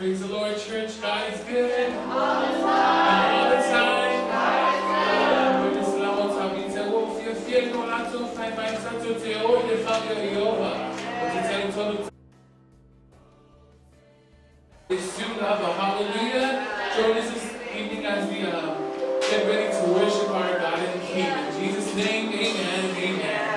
Praise the Lord, church. God is good. All the time. All the time. God is good. Praise the Lord. Tabitha, wo fie fie no ato fai mai sato te o de Fabio Yova. What to tell you? It's soon up. Hallelujah. Join us this evening as we get ready to worship our God and King. In Jesus' name, amen and amen.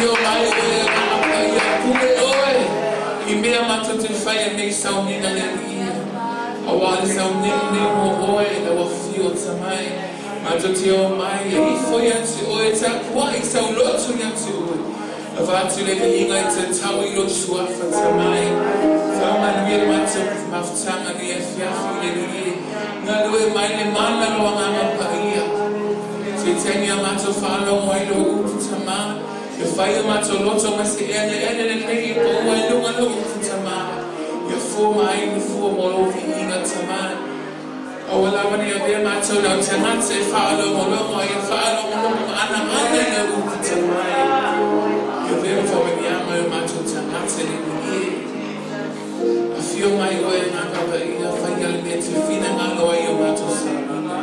feel my way, I mea mata te whaia nei sau nina le ia. A wale sau nini mo oe na wa fio tamai. Mata te o mai e I foi atu oe ta kua I sau lotu ni atu oe. A vatu le inga I te tau I lo suafa tamai. Tau manu ia mata maftanga ni e fiafi le ia. Ngā lue mai le mana loa ngama pa ia. Te tengia mata whalo moi lo utu tamai. Ia whaia mato loto ma se ene le nei po ua I lunga lo utu tamai. Ia fua mai ni fua molofi inga tamai. O walawani a vea mato lau te mate whaalo molongo ia whaalo molongo ana le utu tamai. Ia vea whawani ama o mato te mate le ni a fio mai oe ngā kapa ia whaia le mea te whina ngā loa I o mato sarana.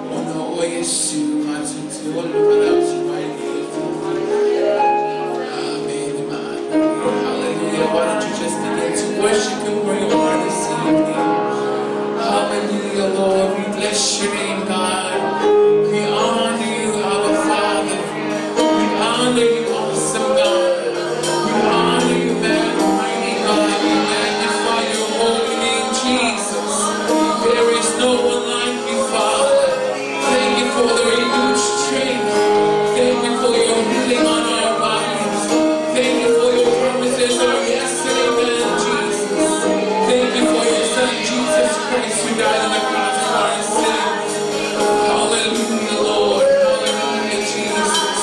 Ona o Yesu mato te olo palau te mai ni. Why don't you just begin to worship Him where you are this evening? Hallelujah, Lord. We bless your name, God. We honor you, our Father. We honor you, awesome God. We honor you, mighty God. We magnify your holy name, Jesus. There is no one like you, Father. Thank you for the renewed strength. Thank you for your healing on our bodies. Thank you for your promises are yes and amen, Jesus. Thank you for your Son, Jesus Christ, who died on the cross for our sins. Hallelujah, Lord. Hallelujah, Jesus.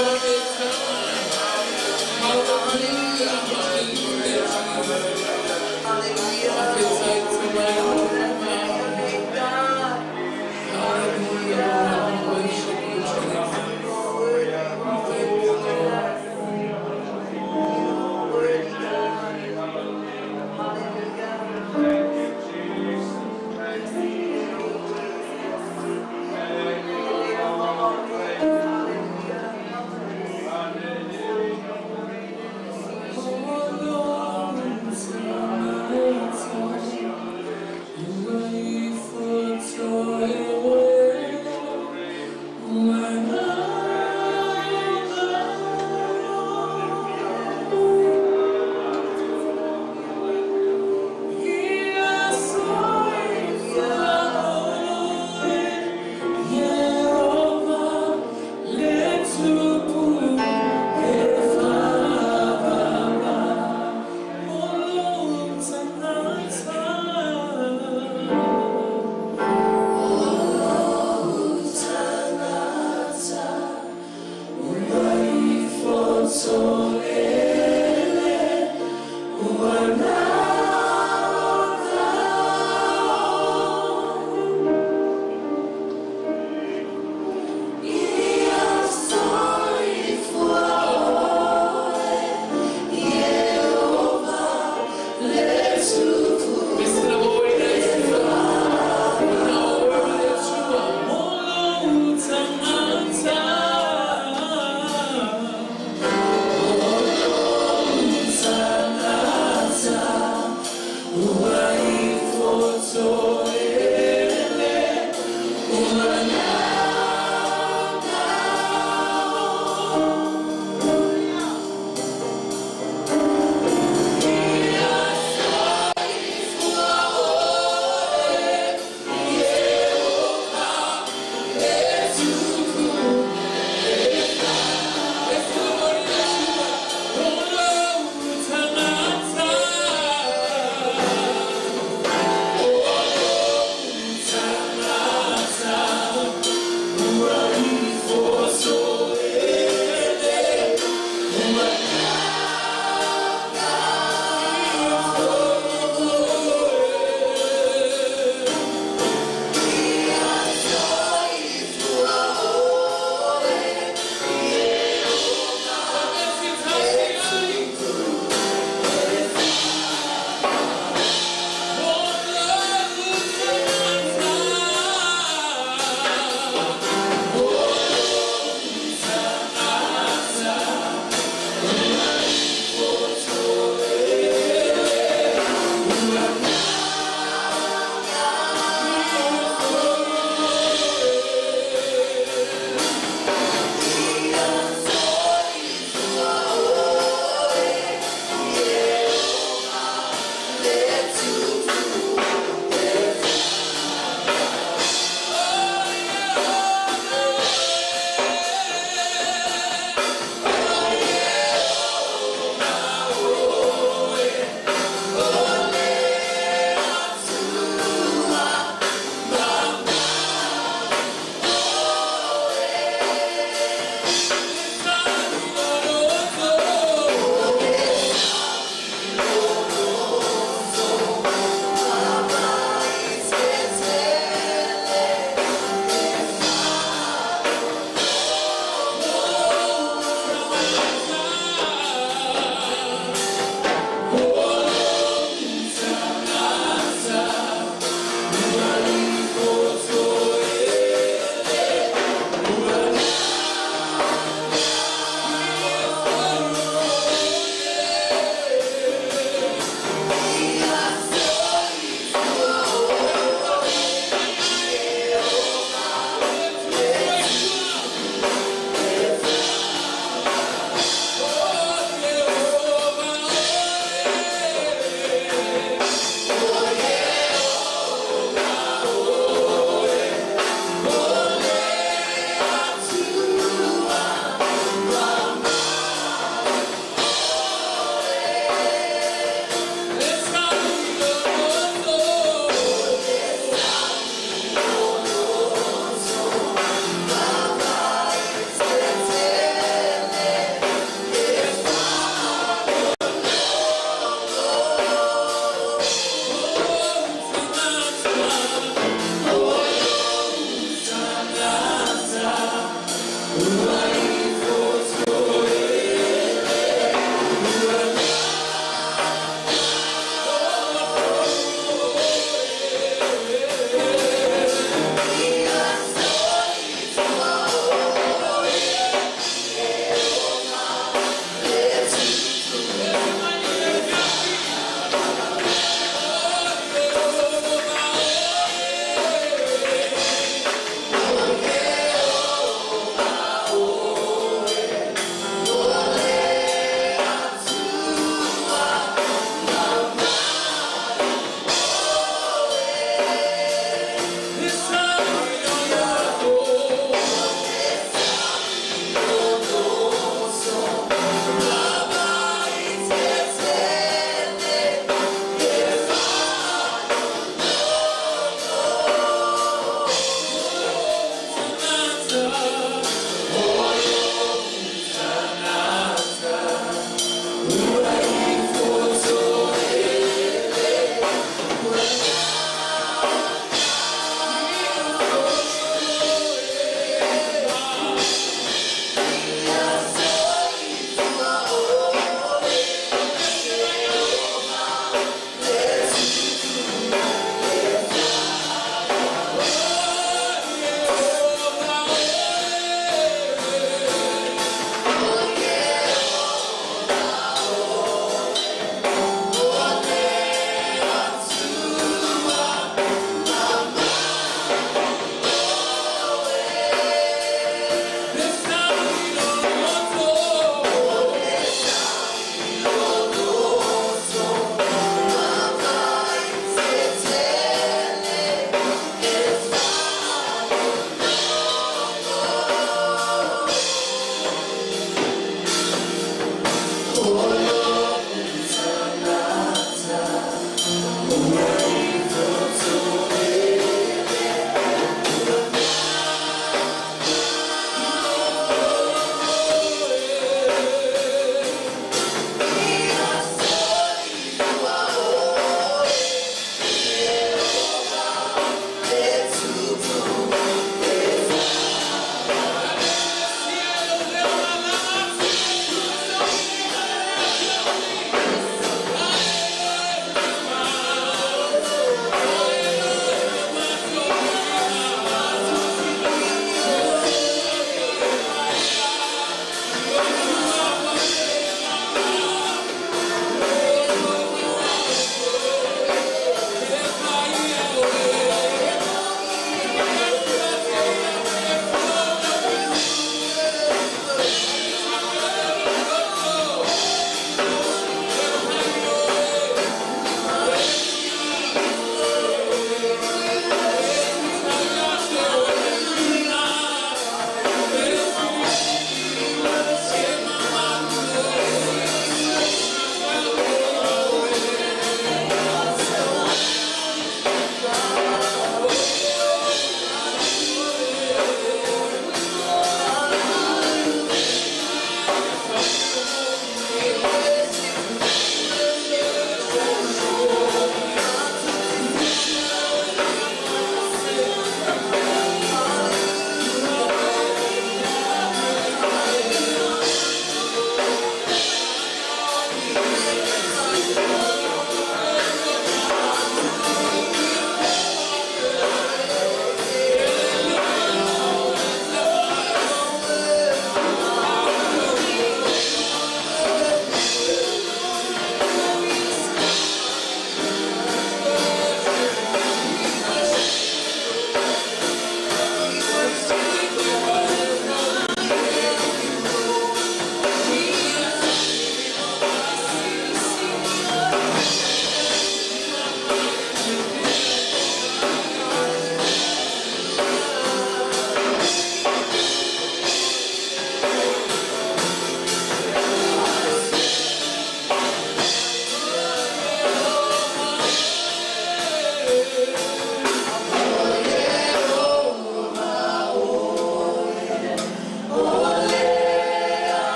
Oh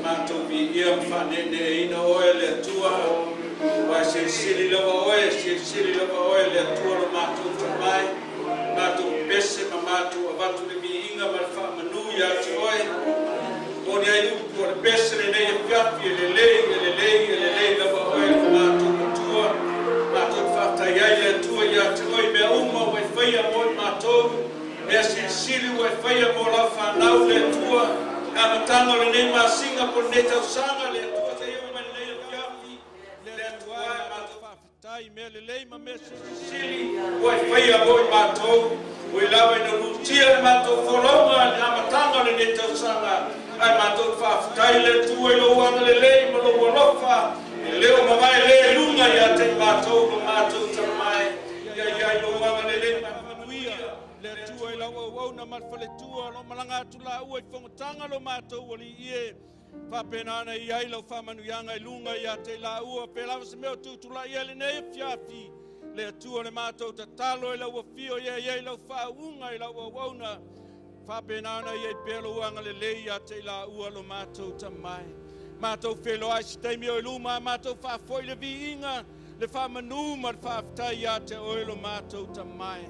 mātou vi ia whanene e ina oe le atua. Wai se siri lawa oe, le atua lo mātou tamai. Mātou pese ma mātou avatu le vi inga ma le whamanu ia te oe. Koni ai upu le pese le nei e piapi e le lei lawa oe le mātou atua. Mātou whatai ai le atua ia te oe mea uma wai whaia moe mātou. Mea siri wai whaia mo la whanau le atua. Amatanga le nei masinga po ne tau sanga le atua te iwa ma le nei piapi. Le atua e mātou whawhitai mea le lei ma mea siri wai whaia moe mātou. Ui lawa ina lutia le mātou wholonga le amatanga le nei tau sanga. Ai mātou whawhitai le atua i lo wanga le lei ma lo walofa. E leo mawai le lunga ia te mātou lo mātou tamai. Ia i lo wanga le lei ma manuia. Le tua i lawa wau na marfa le tua lo malanga atu la ua i whongatanga lo mātou wali ie. Whapenana i ai lau whamanuianga i lunga i a te la ua. Pelawa se meo tūtula i ele nei fiafi. Le tua le mātou ta talo i lawa fio i ai lau whaunga i lawa wau na. Whapenana i ai pelo uanga le lei a te la ua lo mātou tamai. Mātou whelo ai siteimi o i luma mātou whafoi le vi inga. Le whamanu ma le whaftai a te oilo mātou tamai.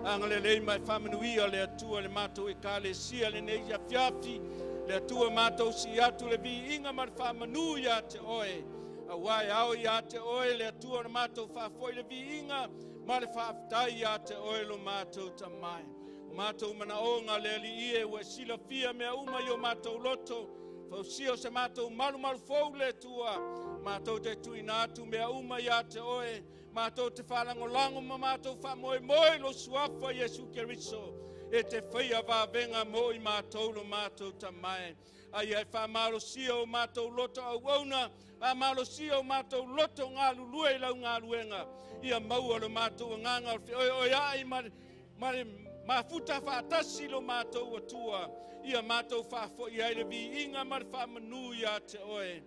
Angale lei mai whamanuia le atua le mātou e ka le sia le nei ia fiafi. Le atua mātou si atu le vi inga ma le whamanuia te oe. A wai au i a te oe le atua le mātou whafoi le vi inga ma le whaftai a te oe lo mātou tamai. Mātou mana onga le li ie ua sila fia mea uma i o mātou loto. Fausio se mātou malu fau le tua. Mātou te tuina atu mea uma i a te oe. Mātou te whalangolango ma mātou whamoe lo suafa Yesu Keriso. E te whaia vāvenga mo i mātou lo mātou tamai. Ai ai whamalo sia o mātou loto au auna. A malo sia o mātou loto ngā lulue lau ngā luenga. Ia maua lo mātou nganga. Oi ai ma futa whaatasi lo mātou atua. Ia mātou whafo i ai le vi inga ma le whamanu i a te oe.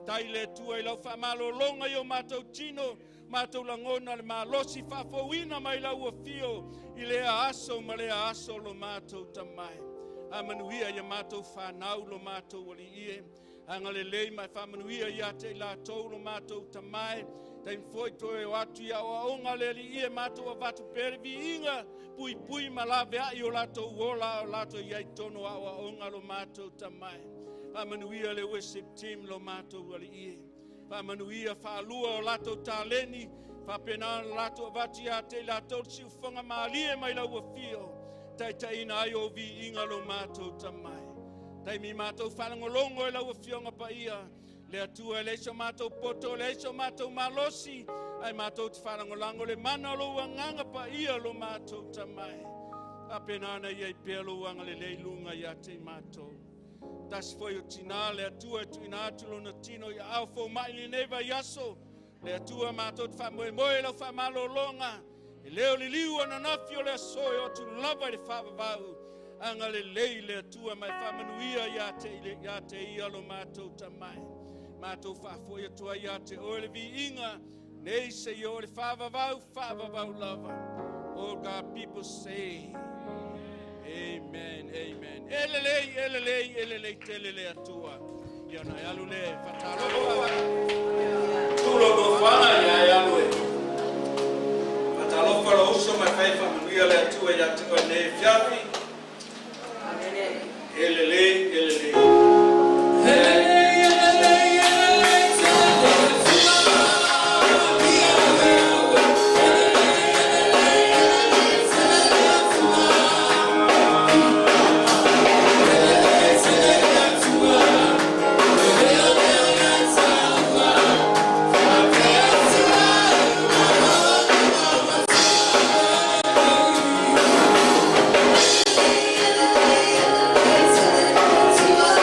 Tai le tua i lau whamalo longa i o mātou tino. Mātou langona le malosi whafouina mai lau a fio. I lea aso ma lea aso lo mātou tamai. A manuia i a mātou whanau lo mātou wali ie. Anga le lei mai whamanuia i a te la tau lo mātou tamai. Taim foi toe o atu ia o aonga le li ie mātou a vatu pere vi inga. Pui ma la vea i o lato uola o lato iai tono a o aonga lo mātou tamai. A manuia le worship team lo mātou wali ie. Whamanuia whaalua o lato tāleni, whapena lato avati a te lato si uwhanga maalie mai lau a fio, tai taina ai o vi inga lo mātou tamai. Tai mi mātou whalangolongo e lau a fio ngā paia, le atua e leiso mātou poto, leiso mātou malosi, ai mātou te whalangolango le mana lo nganga paia lo mātou tamai. Apenana iai pia lo wanga le leilunga i a te mātou. Tas foi o tina le atua tu ina atu lo na tino ia au fo mai ni neva yaso le atua mātou te whamoe moe lau whamalo longa e leo li liu ana nafio le asoi o tu lava i le whavavau anga le lei le atua mai whamanuia ia te ia lo mātou tamai mātou whafoi atua ia te oe le vi inga nei se i o le whavavau lava. All God people say Amen, amen. Elelei, telele atua. Iana yalu le fatalofa. Tulo go fana ya yalu. Fatalofa lo uso mai faifa manuia le atua ya te ne fiafi. Amen. Elelei. It's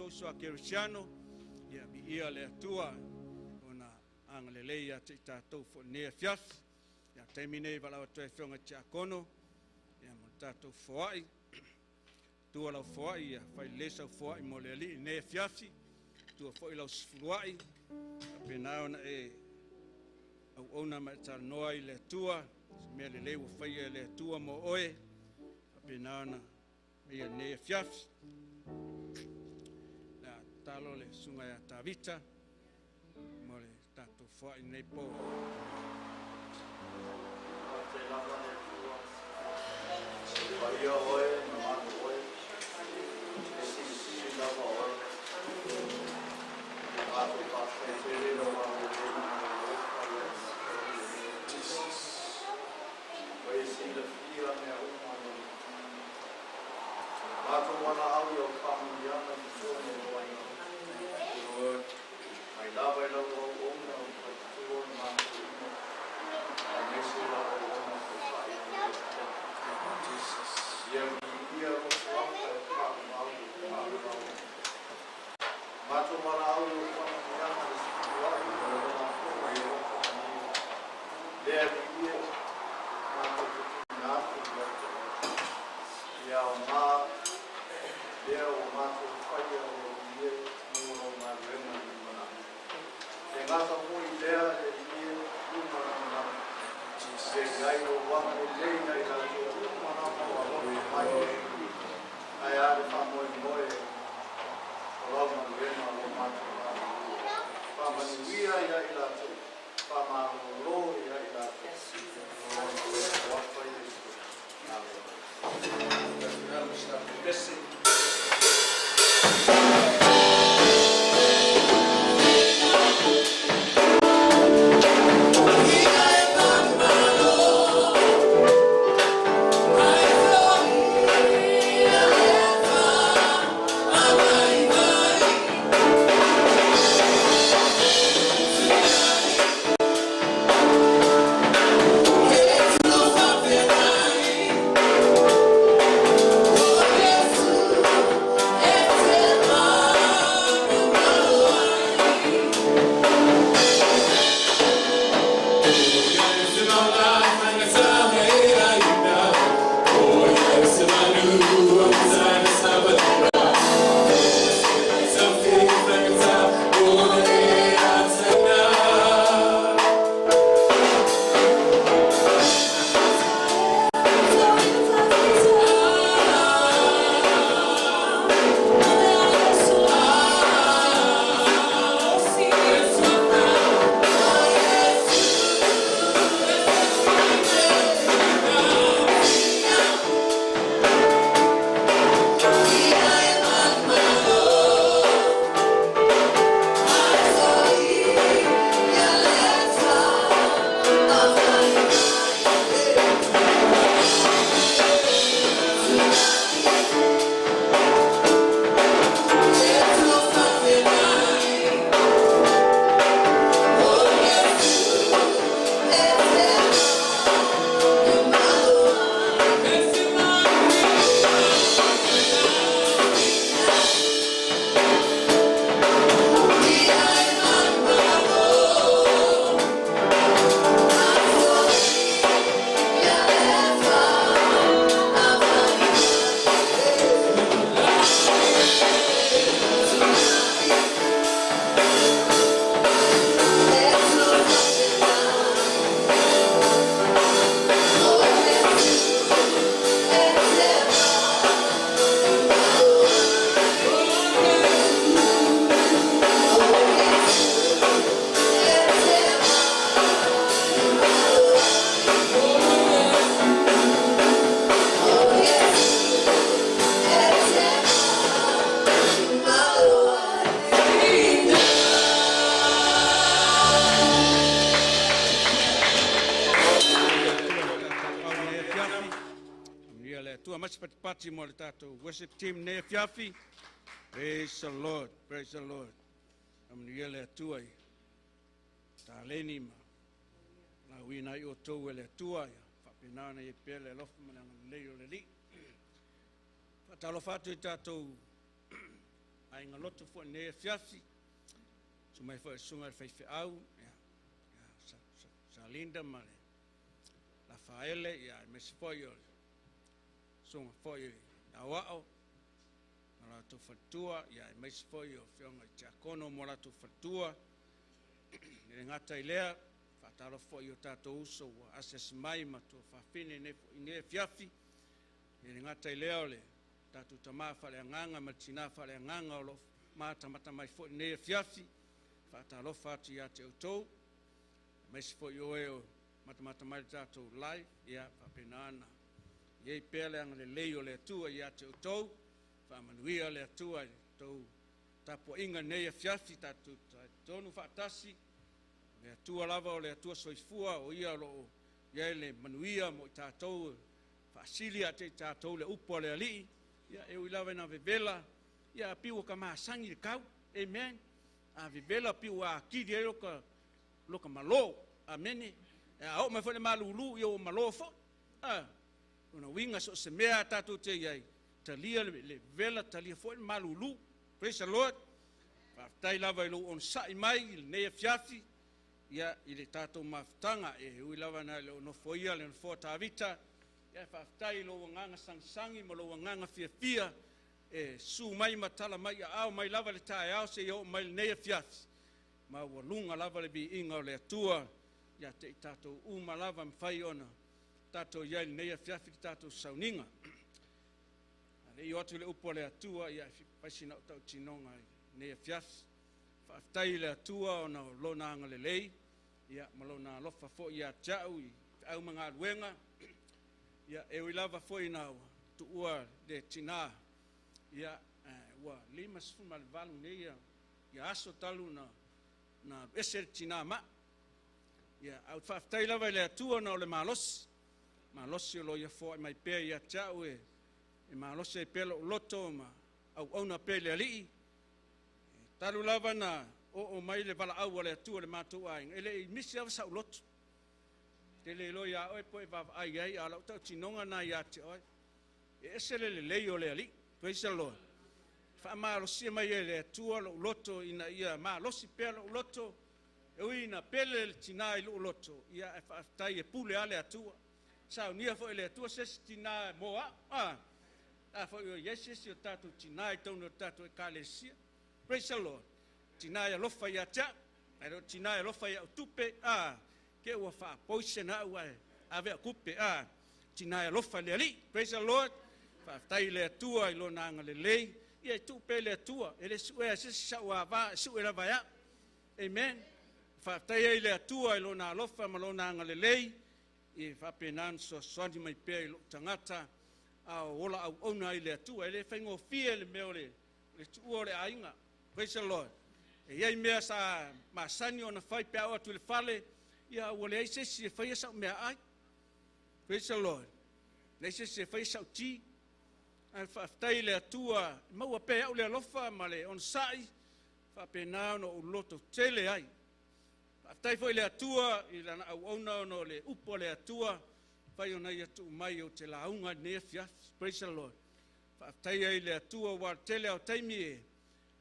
tātou soa Kerisiano, ia bi ia le atua, ona angalele ia te tātou fo nea fiafi, ia teimi nei walau atoe whionga tia kono, ia mo tātou foai, tua lau foai, ia whai lesa foai mo le ali nea fiafi, tua foai lau sifuruai, a pena ona au ona ma ta noa I le tua, mea le lewa whaia le tua mo oe, a pena ona ia nea fiafi, na talo le sunga ya tavita, mo le tato foai nei po. Te lava le tua, whaia oe, na manu oe, e si lava oe, ato pate te rero wa o si le fia mea umano. Mato wana au I o kamuniana ki tōne roaina. Lord, mai lava I lau o ona o patua ni mato ina. Ai mese lau o ona o whae ina. Ia mi ia o whaka e kāmu au o kāmu au. Mato wana au o kamuniana ki tōne roaina. Ai o kamuniana. Lea mi ia mato Nāku ia o mā, ia o mātou whaia o ie mō ngā rena I mana. E ngāta mui lea e ie umana mana. E gai o wama e leina I rātou umana o alohi mai e ai are whamoe moe o rama rena o mātou rātou. Whamani wia I rātou, whamaro ro I rātou. What is missing? Pati mo le tātou worship team Nea Fiafi. Praise the Lord, praise the Lord. Amnia le atuai. Tā leni ma. La wina I o tau le atuai. Whapinana I pele lofu mananga leo le li. Whatalo whatu I tātou ai ngaloto fo ne fiafi so mai fo sunga fe au ya sa linda male la faele ya me fo yo sunga fo yo awao la to fatua ya me fo yo fionga chakono mola to fatua ni ngata ilea fatalo fo yo tato uso ases mai ma to fa fine ne fiafi ni ngata ilea ole tatu tama fale nganga matina fale nganga lo mata mai fo ne fiafi fatalo fati ya te uto mes fo yo e mata mai tatu live ya fa penana ye pele ang le leyo le tua ya te uto fa manuia le tua to tapo inga ne fiafi tatu tonu fatasi le tua lava le tua soifua o ia lo ye le manuia mo tatu fasilia te tatu le upo le ali ya e lava na vela ya piu ka ma sangi kau amen a vela piu a ki de loka malo amen a o me fo le malulu yo malo fo una winga so se mea tatu te yai talia le vela talia fo le malulu praise the lord fa tai lava lo on sai mai ne fiafi ya ile tatu maftanga e lava na lo no foia le fo tavita ya fa tai lo nganga sangi mo lo nganga fia e su mai matala mai au mai lava le tai au se yo mai ne fiafi ma wa lunga lava le bi inga le tua ya te tatu uma lava mfai ona tatu ya ne fiafi tatu sauninga ale yo atu le upo le tua ya pasina tau tinonga ne fiafi fa tai le tua ona lo na ngale lei ya malona lofa fo ya chau au manga luenga ya e lava fo ina tu ua de tina ya wa lima sfuma le valu ne ya aso talu na eser tina ma ya au fa tai lava le tua na le malos lo ya fo mai pe ya chau e malos e pelo loto ma au ona pele ali talu lava na o mai le vala au le tu le matu ai ele misi ava sa lot tele lo ya oi po va ai ala ta tinonga na ya te oi esele le yo le ali praise the lord fa ma lo si mai le tu lo loto ina ia ma lo si pelo loto e ina pele tinai lo loto ia fa tai e pule ale atu sa unia fo le tu se tinai mo a fo yo yes yo tatu tinai tono tatu e kalesia praise the lord tinaya lofa ya cha ero tinaya lofa ya tupe ke wa fa poisena wa ave kupe tinaya lofa le ali praise the lord fa tai le tua ilo nanga le lei ye tupe le tua ele sue se sa wa va su era va ya amen fa tai le tua ilo na lofa malo nanga le lei e fa penan so sondi mai pe lo tangata ola au ona ile tua ele fengo fiel meole le tua le ainga praise the lord e ai mea sa masani ona fai pe au tu le fale ia wole se fai sa mea ai praise the lord le se fai sa ti ai fa tai le tua mau pe au le lofa male on sai fa pe na no loto tele ai fa tai foi le tua ila na au ona no le upo le tua fai ona ia tu mai o te launga ne fia praise the lord fa tai ai le tua wa tele au taimi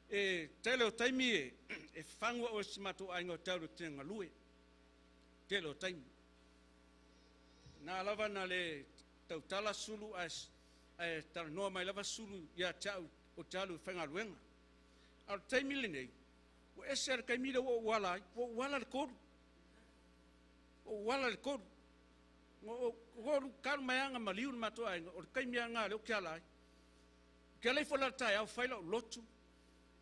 e tele o taimi e fangwa o simatu aingo tau tenga lui tele o taimi na lava na le tau tala sulu as tar no mai lava sulu ya tau o talu fanga luenga al taimi le nei o eser kai mira o wala le kodu o wala le kodu o kalma yanga maliu mato aingo o kai mianga le o kiala kele fola tai au faila lotu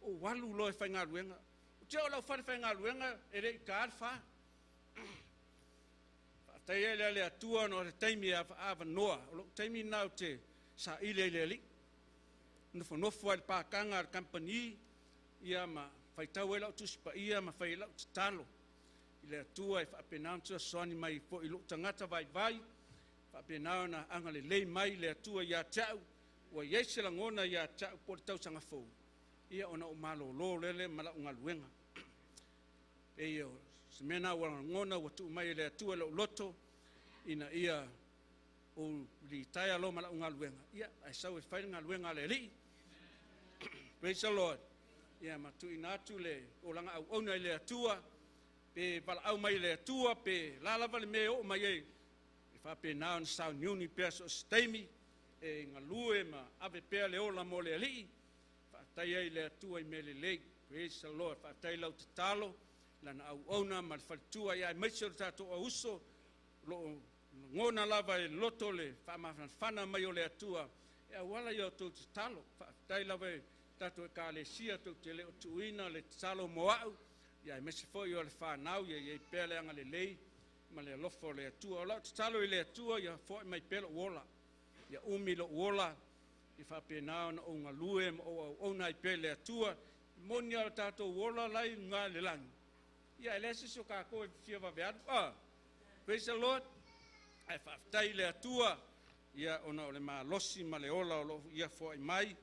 o walu lo e whainga ruenga. O te o lau whainga ruenga e rei ka alfa. Tai ele le atua no re taimi ava noa. O lo taimi nau te sa ile li. Nofo al pakanga al company ia ma whaitau e lau tuspa ia ma whai lau talo. I le atua e whapenautua soani mai po i lo tangata vai. Whapenau na anga le lei mai le atua ia tau. Wa yeise la ngona ia tau po le tau sanga fau. Ia ona o malo lo lele mala unga luenga e yo semena wa ngona wa tu mai le tu lo loto ina ia o li tai lo mala unga luenga ia ai sau e fai nga luenga le li praise the lord ia matuina atu le o langa au ona le atua pe vala au mai le atua pe la lava le me o mai e fa pe na on sa unioni peso stemi e ngalue ma ave pe le ola mo le ali fa tai ai le atua I mele le praise the Lord fa tai lau te talo lana au ona ma fa tua ia mai se tato o uso lo ngona lava e loto le fa ma fana mai o le atua e wala yo to te talo fa tai lava tato ka le sia to te le tuina le talo moau ia me se foi o le fa nau ia pele anga le lei ma le lofo le atua o te talo le atua ia foi mai pele wola ia umi lo wola I fa pe na o ngalue o na pele atua monia tato wola lai nga le lang ia le se so ka ko fia va ver praise the Lord ai fa tai le atua ia ona o le ma losi ma le ola o ia foi mai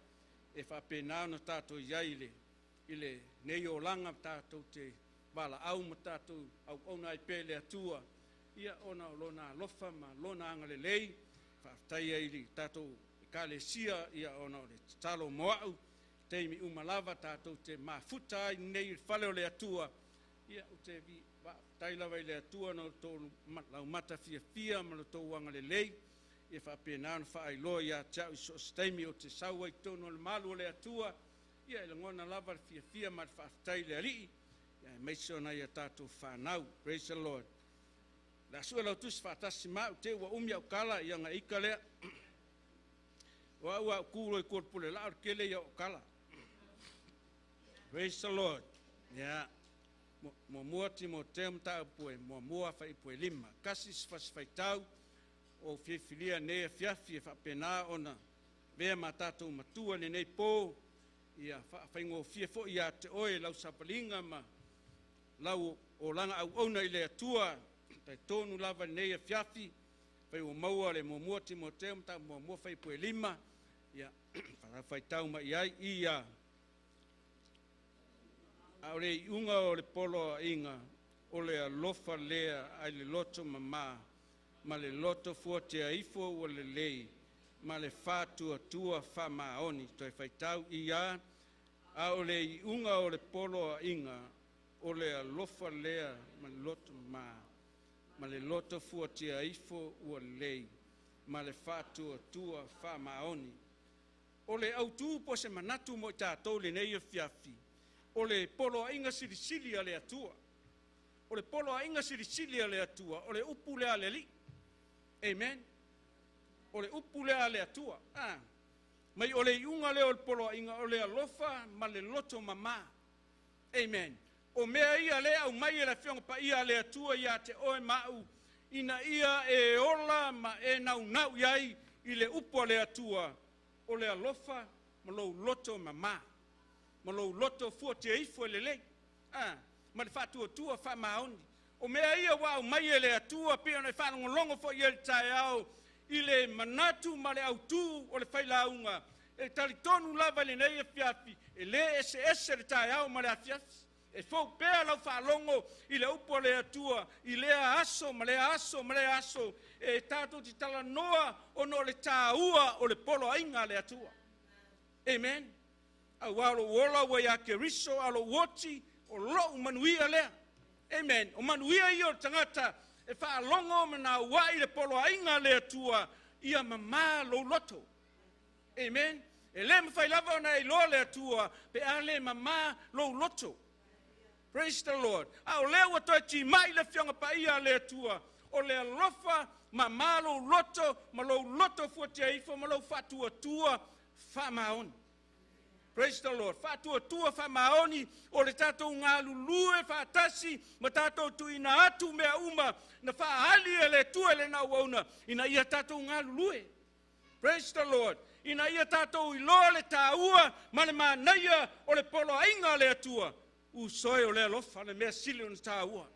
e fa pe na no tato ia ile nei o langa tato te wala au ma tato au ona pele atua ia ona lona lofa ma lona anga le lei fa tai ai tato kale sia ia ona le talo moau te mi umalava tato te mafuta nei fale o le atua ia o te vi tai lava le atua no to lau mata fia ma to wanga le lei e fa pena fa ai lo ia cha so stemi o te saua I tono le malu le atua ia le ngona lava fia ma fa tai le ali ia mai sona ia tato fa nau praise the Lord la sua lo tus fa tasima te wa umia kala ia nga ikale wa kulo ko pule la kele ia kala praise the Lord yeah mo mua Timoteum ta pue mo mua fai pue lima kasi fas fai tau o filia ne fiafi fa pena ona ve matatu matua le nei po ia fa fai ngo fo ia te oe lau sapalinga ma lau o langa au ona ile atua tai tonu lava nei fiafi fai o maua le mo mua Timoteum ta mo mua fai pue lima ia fa fai tau ma ia Aure unga o le polo inga o le alofa lea ai le loto mama ma le loto fuate aifo o le lei ma le fatua tua fa maoni toi faitau ia a o le unga o le polo inga o le alofa lea ma le loto ma le loto fuate aifo o le lei ma le fatua tua fa maoni o le autu po se manatu mo tātou le nei fiafi o le polo ainga sirisili ale atua o le polo ainga sirisili ale atua o le upule ale li amen o le upule ale atua mai o le iunga le o le polo ainga o le alofa ma le loto mama amen o mea ia le au mai la fionga pa ia le atua ia te oe mau ina ia e ola ma e nau iai I le upo le atua o le alofa ma lo loto mama ma lo loto fuate ifo le le ma le fatua tua fa maoni o mea ia wa mai le atua pe ona fa longo fo ia tai au I le manatu ma le autu o le failaunga e talitonu lava le nei fiafi e le ese le tai au ma le fiafi e fo pe la fa longo I le upo le atua I le aso ma le aso e tato ti tala noa o no le taua o le polo ainga le atua amen a walo wola wa ya ke riso alo woti o lo manuia le amen o manuia I o tangata e fa longo na wa I le polo ainga le atua ia mama lo loto amen e le mfai lava na I lo le atua pe ale mama lo loto praise the Lord a o le wa to ti mai le fionga pa ia le atua o le lofa mama lo loto ma lo loto futi ai fo ma lo fatua tua fa maon praise the Lord. Fatua tua fa maoni o le tatou ngā lulue fa tasi ma tatou tu ina atu mea uma na fa hali e le tua le na wauna ina ia tatou ngā lulue. Praise the Lord. Ina ia tatou I loa le taua ma le manaia o le polo ainga le atua. U soe o le alofa le mea sili o le taua.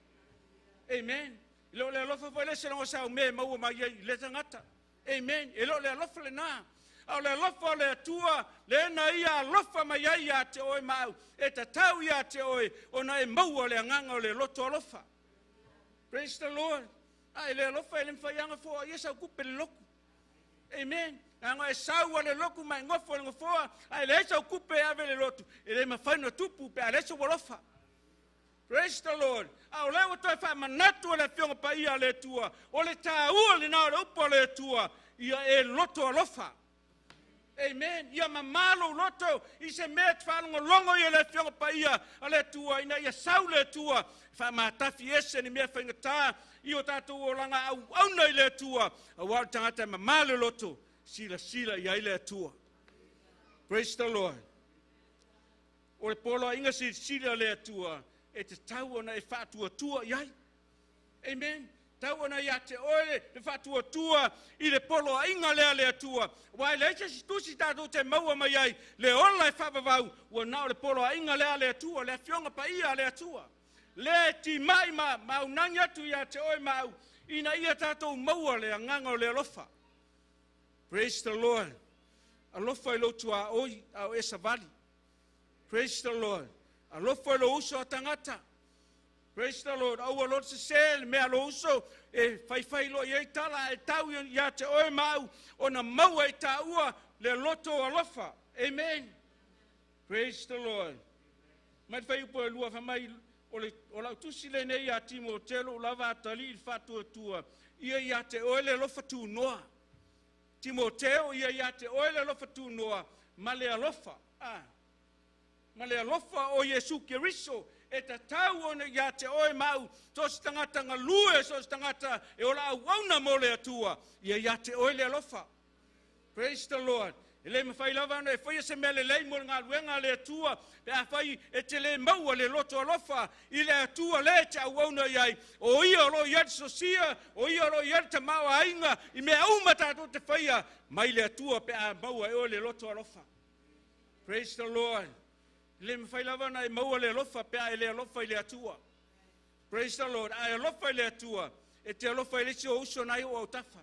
Amen. Ilo le alofa fa le se longo sa o mea maua mai le tangata. Amen. Ilo le alofa le naa. Au le lofa le atua le na ia lofa mai ia te oe mau e tatau ia te oe ona e maua le anganga o le loto lofa praise the Lord ai le lofa ele mfaianga fo ia sa kupe le loku amen Anga e sau ale loku mai ngofo le ngofoa, ai le sa kupe ave le lotu, e le mafano tupu pe ale so wolofa. Praise the Lord. Au lewa toi fa manatu le fionga pa ia le tua, o le taua le nao le upo le tua, ia e loto alofa. Amen. Ia mamalo loto, i se mea tfalongo longo ia le fionga pa ia le tua, ina ia sau le tua, fa matafi ese ni mea whaingata, i o tātou o langa au nei le tua, a wau tangata mamalo loto, sila ia le tua. Praise the Lord. O le polo inga sila le tua, e te tau ona e whātua tua iai. Amen. Tau ona ia te oele, te whātua tua, i le polo inga lea tua. Wai le eise si tusi tātou te maua mai ai, le ola e whapavau, ua nao le polo inga lea tua, le fionga pa ia lea tua. Le ti mai mau nangi atu ia te oe mau, ina ia tātou maua le anganga o le alofa. Praise the Lord. Alofa i lotu a oi, au esa vali. Praise the Lord. Alofa i lo uso a tangata. Praise the Lord. Au alot se sel, mea lo uso, e whai lo i tala, e tau ia te oe mau, o na maua i taua, le loto alofa. Amen. Praise the Lord. Mai whai upo e lua whamai, o lau tusi le nei a timo telo, lava atali i whatua tua, ia te oe le lofa tu noa. Timoteo ia te oe le lofa tu noa, ma le alofa. Ma le alofa o Yesu Keriso, e ta tau ona ia te oe mau, tos tangata ngalue, sos tangata e ola au auna mo le atua, ia te oe le alofa. Praise the Lord. E le mawhai lava ana e whaia se mele lei mo ngā luenga le atua, pe a whai e te le maua le loto alofa, i le atua le te au auna iai, o ia olo iat sosia, o ia olo iat te maua ainga, i mea umatato te whaia, mai le atua pe a maua e o le loto alofa. Praise the Lord. Le mawhai lava ana e maua le alofa, pe a e le alofa i le atua. Praise the Lord. A e alofa i le atua, e te alofa i le si o uso nai o au tafa.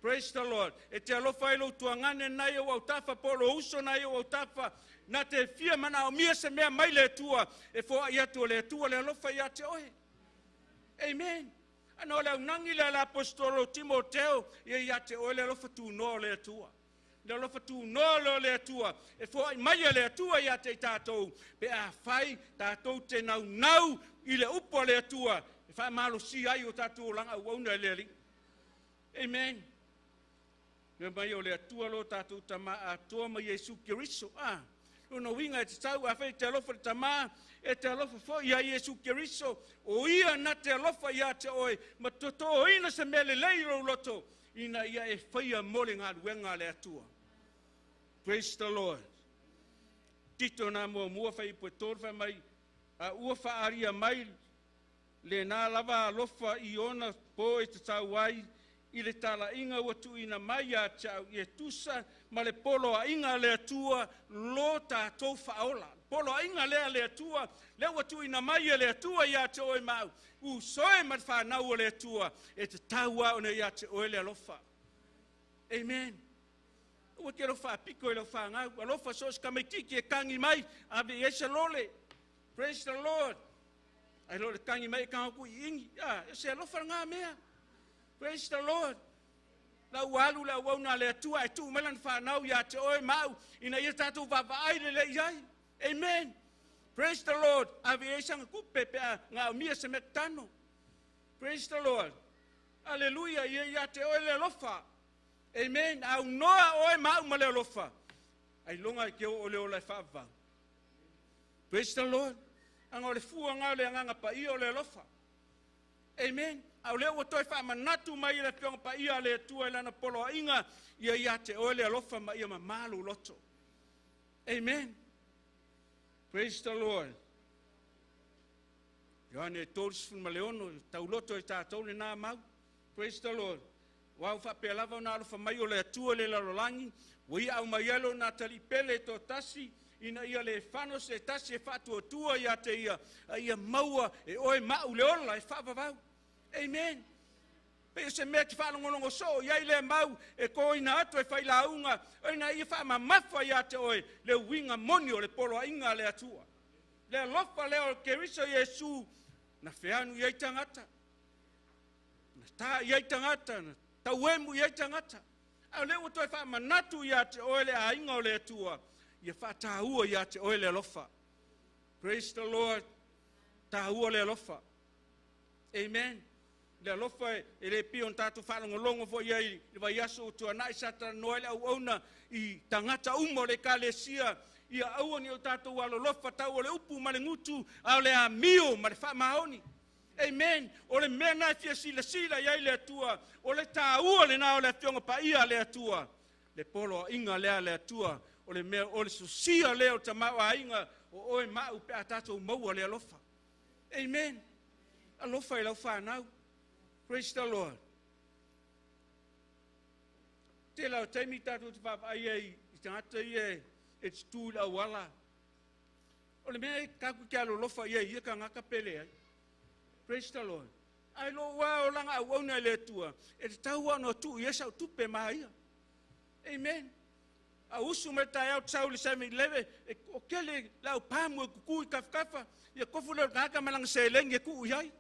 Praise the Lord. E te alofa i lo tuangane nai o au tafa, polo uso nai o au tafa, na te fia mana o mia se mea mai le tua, e fo i atu le tua le alofa i ate oe. Amen. Ano le unangi le apostolo Timoteo, i ate oe le alofa tu no le tua. Le alofa tu no le tua, e fo i mai le tua i ate tātou, pe a whai tātou te nau i le upo le tua, e whai malo si ai o tātou langa uauna le ring. Amen. Me mai o le atua lo tātou tama a toa mai Yesu Keriso. Una winga e te tau a whai te alofa te tama, e te alofa fo ia Yesu Keriso, o ia na te alofa ia te oe, ma toto o ina se mele leiro loto, ina ia e whaia mole ngā ruenga le atua. Praise the Lord. Tito nā mua whai pue tōrwha mai, a ua whaaria mai, le nā lava alofa i ona po e te tau ai, i le tala inga watu ina mai a tau i e tusa, ma le polo a inga le atua, lo tātou whaola. Polo a inga le atua, le watu ina mai le atua i a te oe mau. U soe mat whanau le atua, e te taua ona i a te oe le alofa. Amen. Ua ke alofa apiko e alofa ngau, alofa sos kamaitiki e kangi mai, ave i esa lole. Praise the Lord. Ai lole kangi mai e kangaku i ingi, ese alofa ngā mea. Praise the Lord. La walu la wauna le atua e tu melan whanau ia te oe mau, ina ia tātou vavaaire le iai. Amen. Praise the Lord. Ave e sanga kupe pe a ngā umia se metano. Praise the Lord. Hallelujah. Ia te oe le lofa. Amen. Au noa oe mau ma le lofa. Ai longa ke o le ola whaava. Praise the Lord. Anga o le fua ngā le anganga pa i o le lofa. Amen. Au leo toi wha manatu mai le pionga pa ia le tua lana polo a inga ia te oe le alofa ma ia ma malu loto. Amen. Praise the Lord. Ioane e tōris fun maleono, tau loto e tātou le nā mau. Praise the Lord. Wau wha pe lava na alofa mai o le atua le larolangi, wa ia au mai alo na tali pele to tasi, ina ia le whanos e tasi e whatua tua ia te ia maua e oe mau le ola e whavavau. Amen. Pe se me te whanongolongo so, iai le mau e ko ina atu e whaila aunga, ina ia wha mafa ia te oe le winga moni o le polo a inga le atua. Le lofa le o Keriso Yesu, na whianu iai tangata. Na tā iai tangata, na tauemu iai tangata. Au le uto fa manatu ia te oe le ainga o le atua. Ia fa tāua ia te oe le alofa. Praise the Lord. Tāua le alofa. Amen. Le alofa e le pion tātu whanongolongo fo iai le vai aso tua nai sata noe le au auna i tangata umo le kalesia ia aua ni o tātou alolofa tau o le upu ma le ngutu au le amio ma le whamaoni. Amen. O le mea nai fia sila iai le atua o le tāua le nao le ationga pa ia le atua. Le polo inga lea le atua o le mea o le susia leo tamau a inga o oe mau pe a tātou maua le alofa. Amen. Alofa i lau whanau. Praise the Lord. Te lau taimi tātou te whawai ei i tangata i e it's tū lau wala. O le mea kaku kia lo lofa i e ia ka ngaka pele ai. Praise the Lord. Ai lo wa o langa au auna le tua. E te tau ano tu i esa o tupe maia. Amen. A usu me tai au tsau le sami leve o kele lau pamu e kuku i kafkafa. Ia kofu leo ngaka malang se lengi e kuu iai.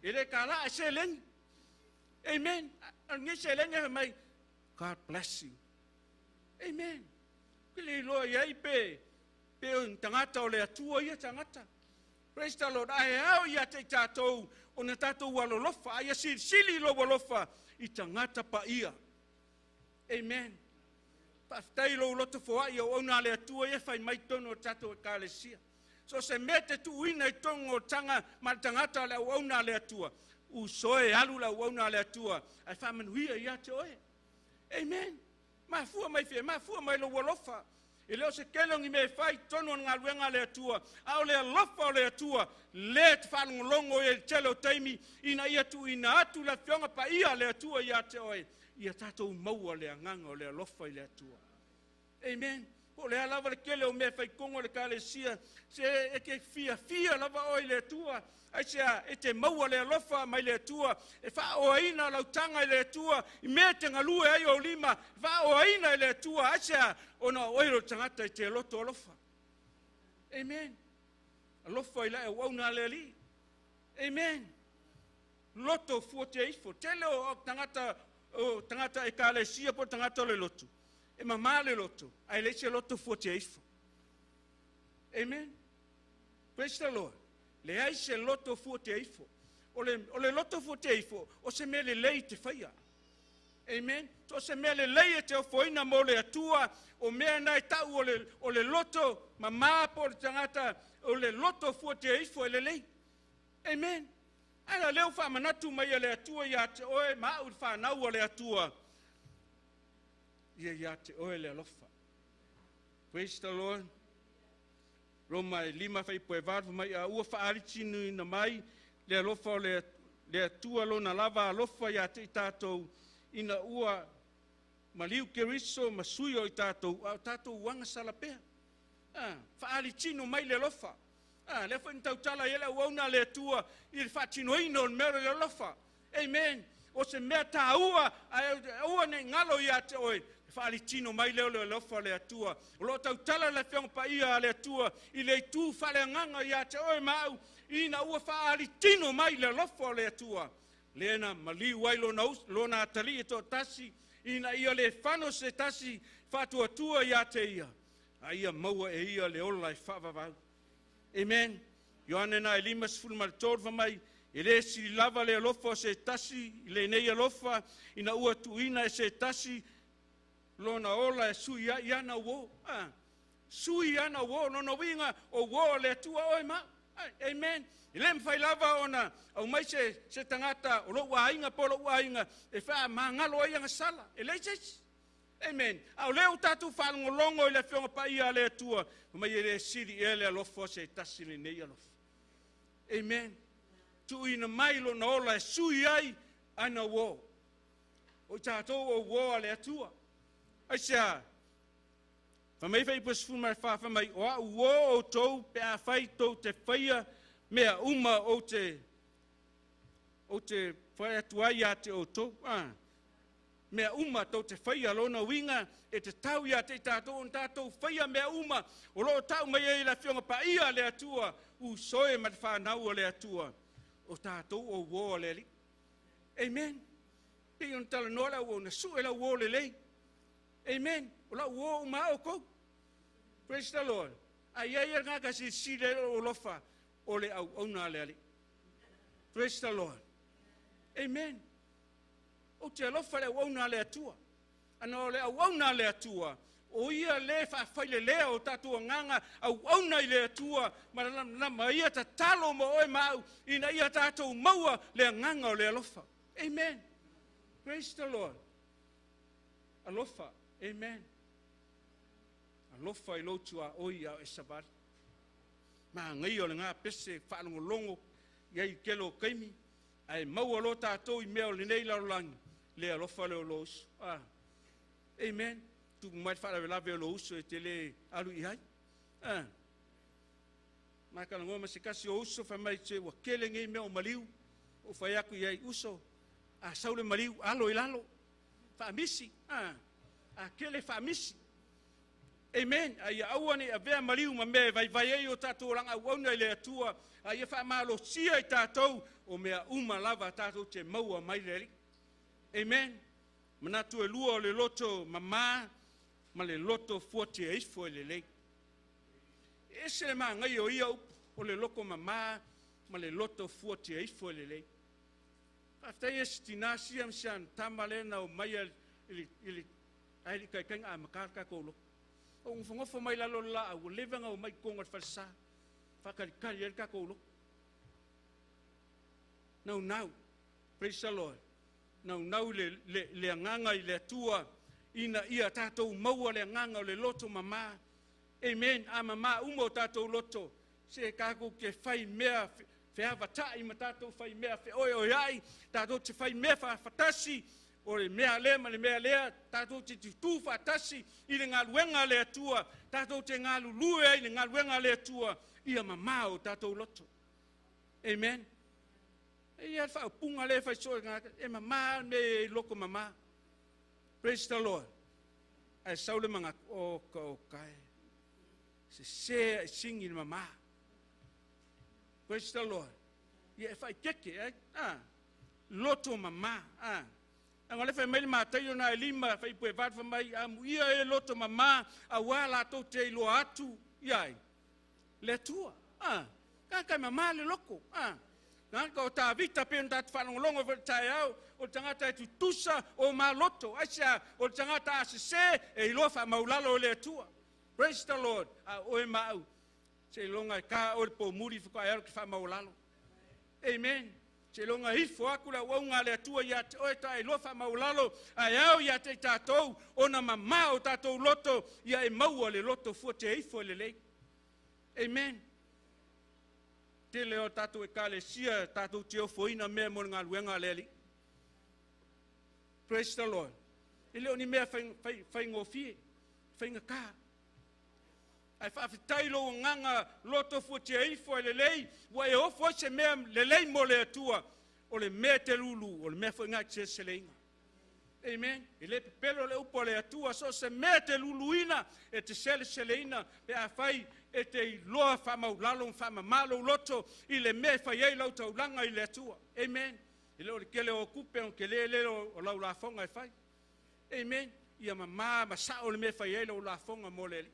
E le ka la se lengi. Amen. Ngi se lengi mai. God bless you. Amen. Kili loa iai pe o tangata o le atua ia tangata. Praise the Lord. Ai au ia te tātou o na tātou walolofa. Ai sili lo walofa i tangata pa ia. Amen. Paftai lo loto foa ia o na le atua ia fai mai tono o tātou kalesia. So se mete tu ina i tongo tanga ma tangata le o na le atua. U soe alu la o na le atua. Ai fa manuia ia te oe. Amen. Ma fua mai lo walofa. E leo se kelongi me fai tono ngā luenga le atua. Au le alofa o le atua. Le te whanongolongo e telo taimi. Ina ia tu ina atu la fionga pa ia le atua ia te oe. Ia tātou maua le anganga o le alofa i le atua. Amen. Po le alava le kele o me fai kongo le kalesia. Se e ke fia lava oi le atua. Ai sea e te maua le alofa mai le atua. E wha o aina lautanga i le atua. I me te ngalue ai o lima. Wha o aina i le atua. Ai sea ona oiro tangata i te loto alofa. Amen. Alofa i la e wauna le ali. Amen. Loto fuote ifo. Tele o tangata e kalesia po tangata le loto. E mama le loto. Ai le se loto fuote ifo. Amen. Praise the Lord. Le ai se loto fuote ifo. O le loto fuote ifo. O se me le lei te whaia. Amen. So se me le lei e te ofoina mo le atua. O mea nai tau o le loto. Mama po le tangata. O le loto fuote ifo e le lei. Amen. Ana leo wha manatu mai le atua ia te oe. Maa uri whanau le atua. Ia te oe le alofa. Praise the Lord. Roma lima fai poe varu mai a ua whaaritinu ina mai. Le alofa o le atua lo na lava alofa ia te tātou. Ina ua maliu keriso masui o i tātou. Tātou wanga salapea. Whaaritinu mai le alofa. Le wha nitau tala ele uauna le atua. I le whaatino ino le mero le alofa. Amen. O se mea tā ua ne ngalo ia te oe. Whaalitino mai leo le alofa le atua. O lo tau tala le whiong pa ia le atua. I le tū whale nganga ia te oe mau. Ina ua whaalitino mai le alofa le atua. Lena mali wailo lona atali e to tasi. Ina ia le whano se tasi whatua tua ia te ia. A ia maua e ia le ola i whavavau. Amen. Ioane na elima sifuru maritorva mai. E le si lava le alofa se tasi. Le nei alofa. Ina ua tuina e se tasi. Lona ola e sui iana wo. Sui iana wo. Lona winga o wo le tua oi ma. Amen. Ile mwhai lava ona. Au mai se tangata. O lo wainga po lo wainga. E wha mangalo o ianga sala. E le sesi. Amen. Au leo tatu whanongolongo i le whionga pa ia le tua. Mai e le siri e le alofa se tasi le nei alofa. Amen. Tu ina mai lona ola e sui ai ana wo. O tātou o wo le atua. Aisea, whamai whai pasifu mai whawhamai, o a uo o tau pe a whai tau te whaia mea uma o te whai atuai a te o tau. Mea uma tau te whaia lona winga e te tau ia te tātou on tātou whaia mea uma o lo tau mai e la whionga pa ia le atua u soe ma te whanau le atua o tātou o uo le li. Amen. Pe on tala nola o na suela uo le lei. Amen. Ola uo ma o ko. Praise the Lord. Ai ai nga ka si le o lofa o le au na le ali. Praise the Lord. Amen. O te lofa le au na le atua. Ana le au na le atua. O ia le fa faile le o tatu nganga au na le atua na mai ta talo mo o mau ina ia tatu maua le nganga o le lofa. Amen. Praise the Lord. Alofa. Amen. Alofa I lotua oia e sabat. Ma ngai o nga pese fa longo ia kelo kaimi. Ai mau lo tatou I mea o le nei larolangi. Le alofa le olos. Amen. Tu mai fa la ve lo uso e tele alu I hai. Ma ka ngoma se kasi o uso fa mai che wa kele ngai mea o maliu. O fa yaku ia uso. A saule maliu alo I lalo. Fa misi. A kele fa misi. Amen. Ai auani a vea maliu ma me vai ai o tatou ranga uauna I le atua. Ai fa malo sia I tatou o mea uma lava tatou te maua mai leri. Amen. Manatu e lua o le loto mama ma le loto 48 fo le lei. Ese le ma ngai o ia o le loko mama ma le loto 48 fo le lei. Aftai estina siam sian tamale na o mai ili ai kai kai a makaka ko lo. O ngofo mai la lola o levanga o mai konga falsa. Fakali ka ko lo. Now. Praise the Lord. Now le nganga I le tua ina ia tatou maua le nganga o le loto mama. Amen. A mama umo tatou loto. Se kako ke fai mea fe avata I matatou fai mea fe oi ai tatou te fai mea fa fatasi o le mea lea tatou te tu fatasi I le ngaluenga le atua tatou te ngalulue I le ngaluenga le atua ia mama o tatou loto. Amen. Ia fa punga le fa so e mama me loko mama. Praise the Lord. Ai saule manga o kai. Se singi mama. Praise the Lord. Ia fa keke loto mama Anga le fa mai mata yo na lima fa ipu vat fa mai ia e loto mama a wala to te lo atu ia le tua ka mama le loko Nga o ta vita pe ndat fa longo tai au o tangata tu tusa o maloto asia o tangata se e lo fa maulalo le tua. Praise the Lord. O e mau se longa ka o po muri fa ai fa maulalo. Amen. Se longa hifo akula wa nga le tua ya o ta e lo fa maulalo ai au ya te tatou ona mama o tatou loto ya e mau le loto fote e fo le le. Amen. Te leo tatou e kalesia, tatou te ofoina mea mo ngā luenga leli. Praise the Lord. E leo ni mea whai ngofie, whai ngaka. Ai whawhitai lo nganga loto futi e ifo e lelei, wa e ofo se mea lelei mo le atua, o le mea te lulu, o le mea whai ngā te se leinga. Amen. E le pelo le upo le atua, so se mea te luluina, e te se leina, pe a whai e te loa whamaulalo, whamamalo loto, I le mea whaiei lau taulanga I le atua. Amen. I leo le kele o kupe, o kele leo o lau la fonga I whai. Amen. Ia mama, masao le mea whaiei lau la fonga mo lele.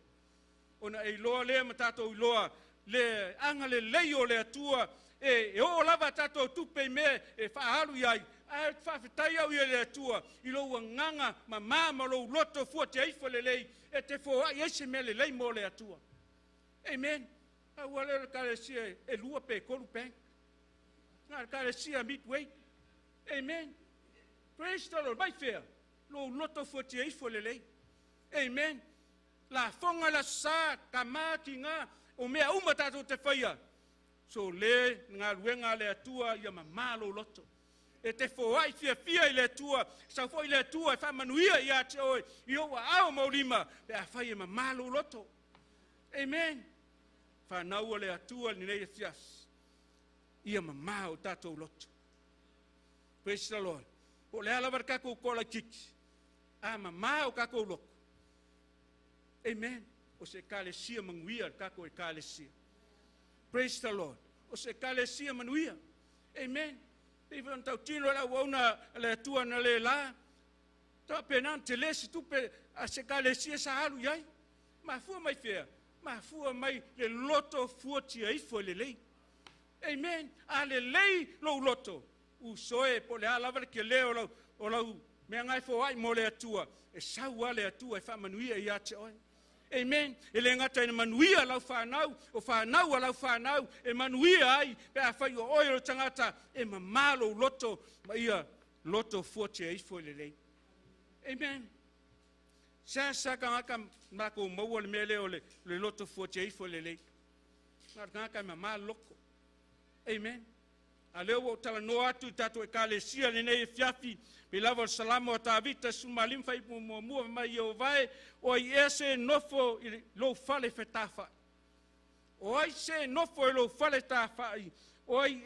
Ona e loa lea matato I loa, le anga le leio le atua, e o lava tato tupe mea, e whahalu iai, ai whawhitai au I le atua, I loa nganga, mama ma lo loto fua te aifo le lei, e te fua I ese mea le lei mo le atua. Amen. Wale kalesia e lua pe kolu pen. Nga kalesia midway. Amen. Praise the Lord. Mai fair. Lo loto foti e fo lelei. Amen. La fonga la sa kamati nga o mea uma tatou te whaia. So le ngā ruenga le atua ia mamalo loto. E te whoai fia I le atua. Sa fo I le atua e whamanuia I a te oe. I oa ao maurima. Pe a whaia mamalo loto. Amen. Whanau le atua ni nei fias. Ia mamao tatou loto. Praise the Lord. O le ala kako kola kiki. A mamao kako loko. Amen. O se kalesia manguia kako e kalesia. Praise the Lord. O se kalesia manuia. Amen. Even tau tino la wauna le atua na le la. Ta pena te lesi tupe a se kalesia sa halu yai. Mafua mai fea. Mafua mai le loto fuoti ai fo le lei. Amen. A le lei lo loto. U soe po le alava ke leo lo o lo me ngai fo ai mo le atua. E sau le atua e fa manuia ia te oi. Amen. Ele ngata ina manuia lau whanau, o whanau a lau whanau, e manuia ai, pe a whai o oiro tangata, e mamalo loto, ma ia loto fuoti e ifo le lei. Amen. Sa kangaka mako maua le mele o le loto fuoti e ifo le lei. Kangaka mamalo loko. Amen. A leo o tala no atu tatu e kalesia le nei e fiafi, pe lava salamo a tavita sumalim fai mua mai o vai, o i ese nofo i lo fale fetafa. O ai se nofo i lo fale tafa, o ai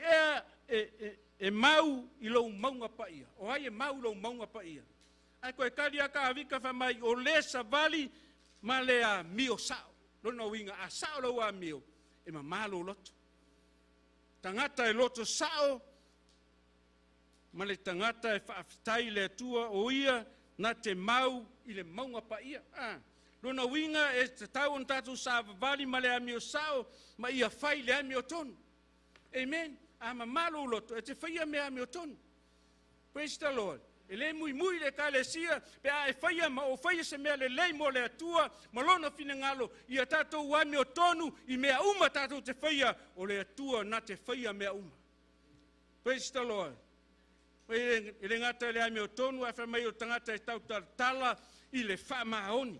e mau i lo maunga paia. O ai e mau lo maunga paia. Ai koe karia ka avika fa mai o le savali ma le a mio sao. Lona winga a sao lo a mio. E ma malo loto. Tangata e loto sao, ma le tangata e whaafitai le atua o ia na te mau i le maunga pa ia. Lona winga e te tau on tatu sa vavali ma le amio sao, ma ia whai le amio tonu. Amen. Ma malo loto, e te whaia me amio tonu. Praise the Lord. E le mui le kalesia, pe a e whaia ma o whaia se mea le lei mo le atua, ma lona fina ngalo, ia tatou wami o tonu, i mea uma tatou te whaia, o le atua na te whaia mea uma. Praise the Lord. E le ngata le ame o tonu, a whamai o tangata e tau tala i le whamaoni.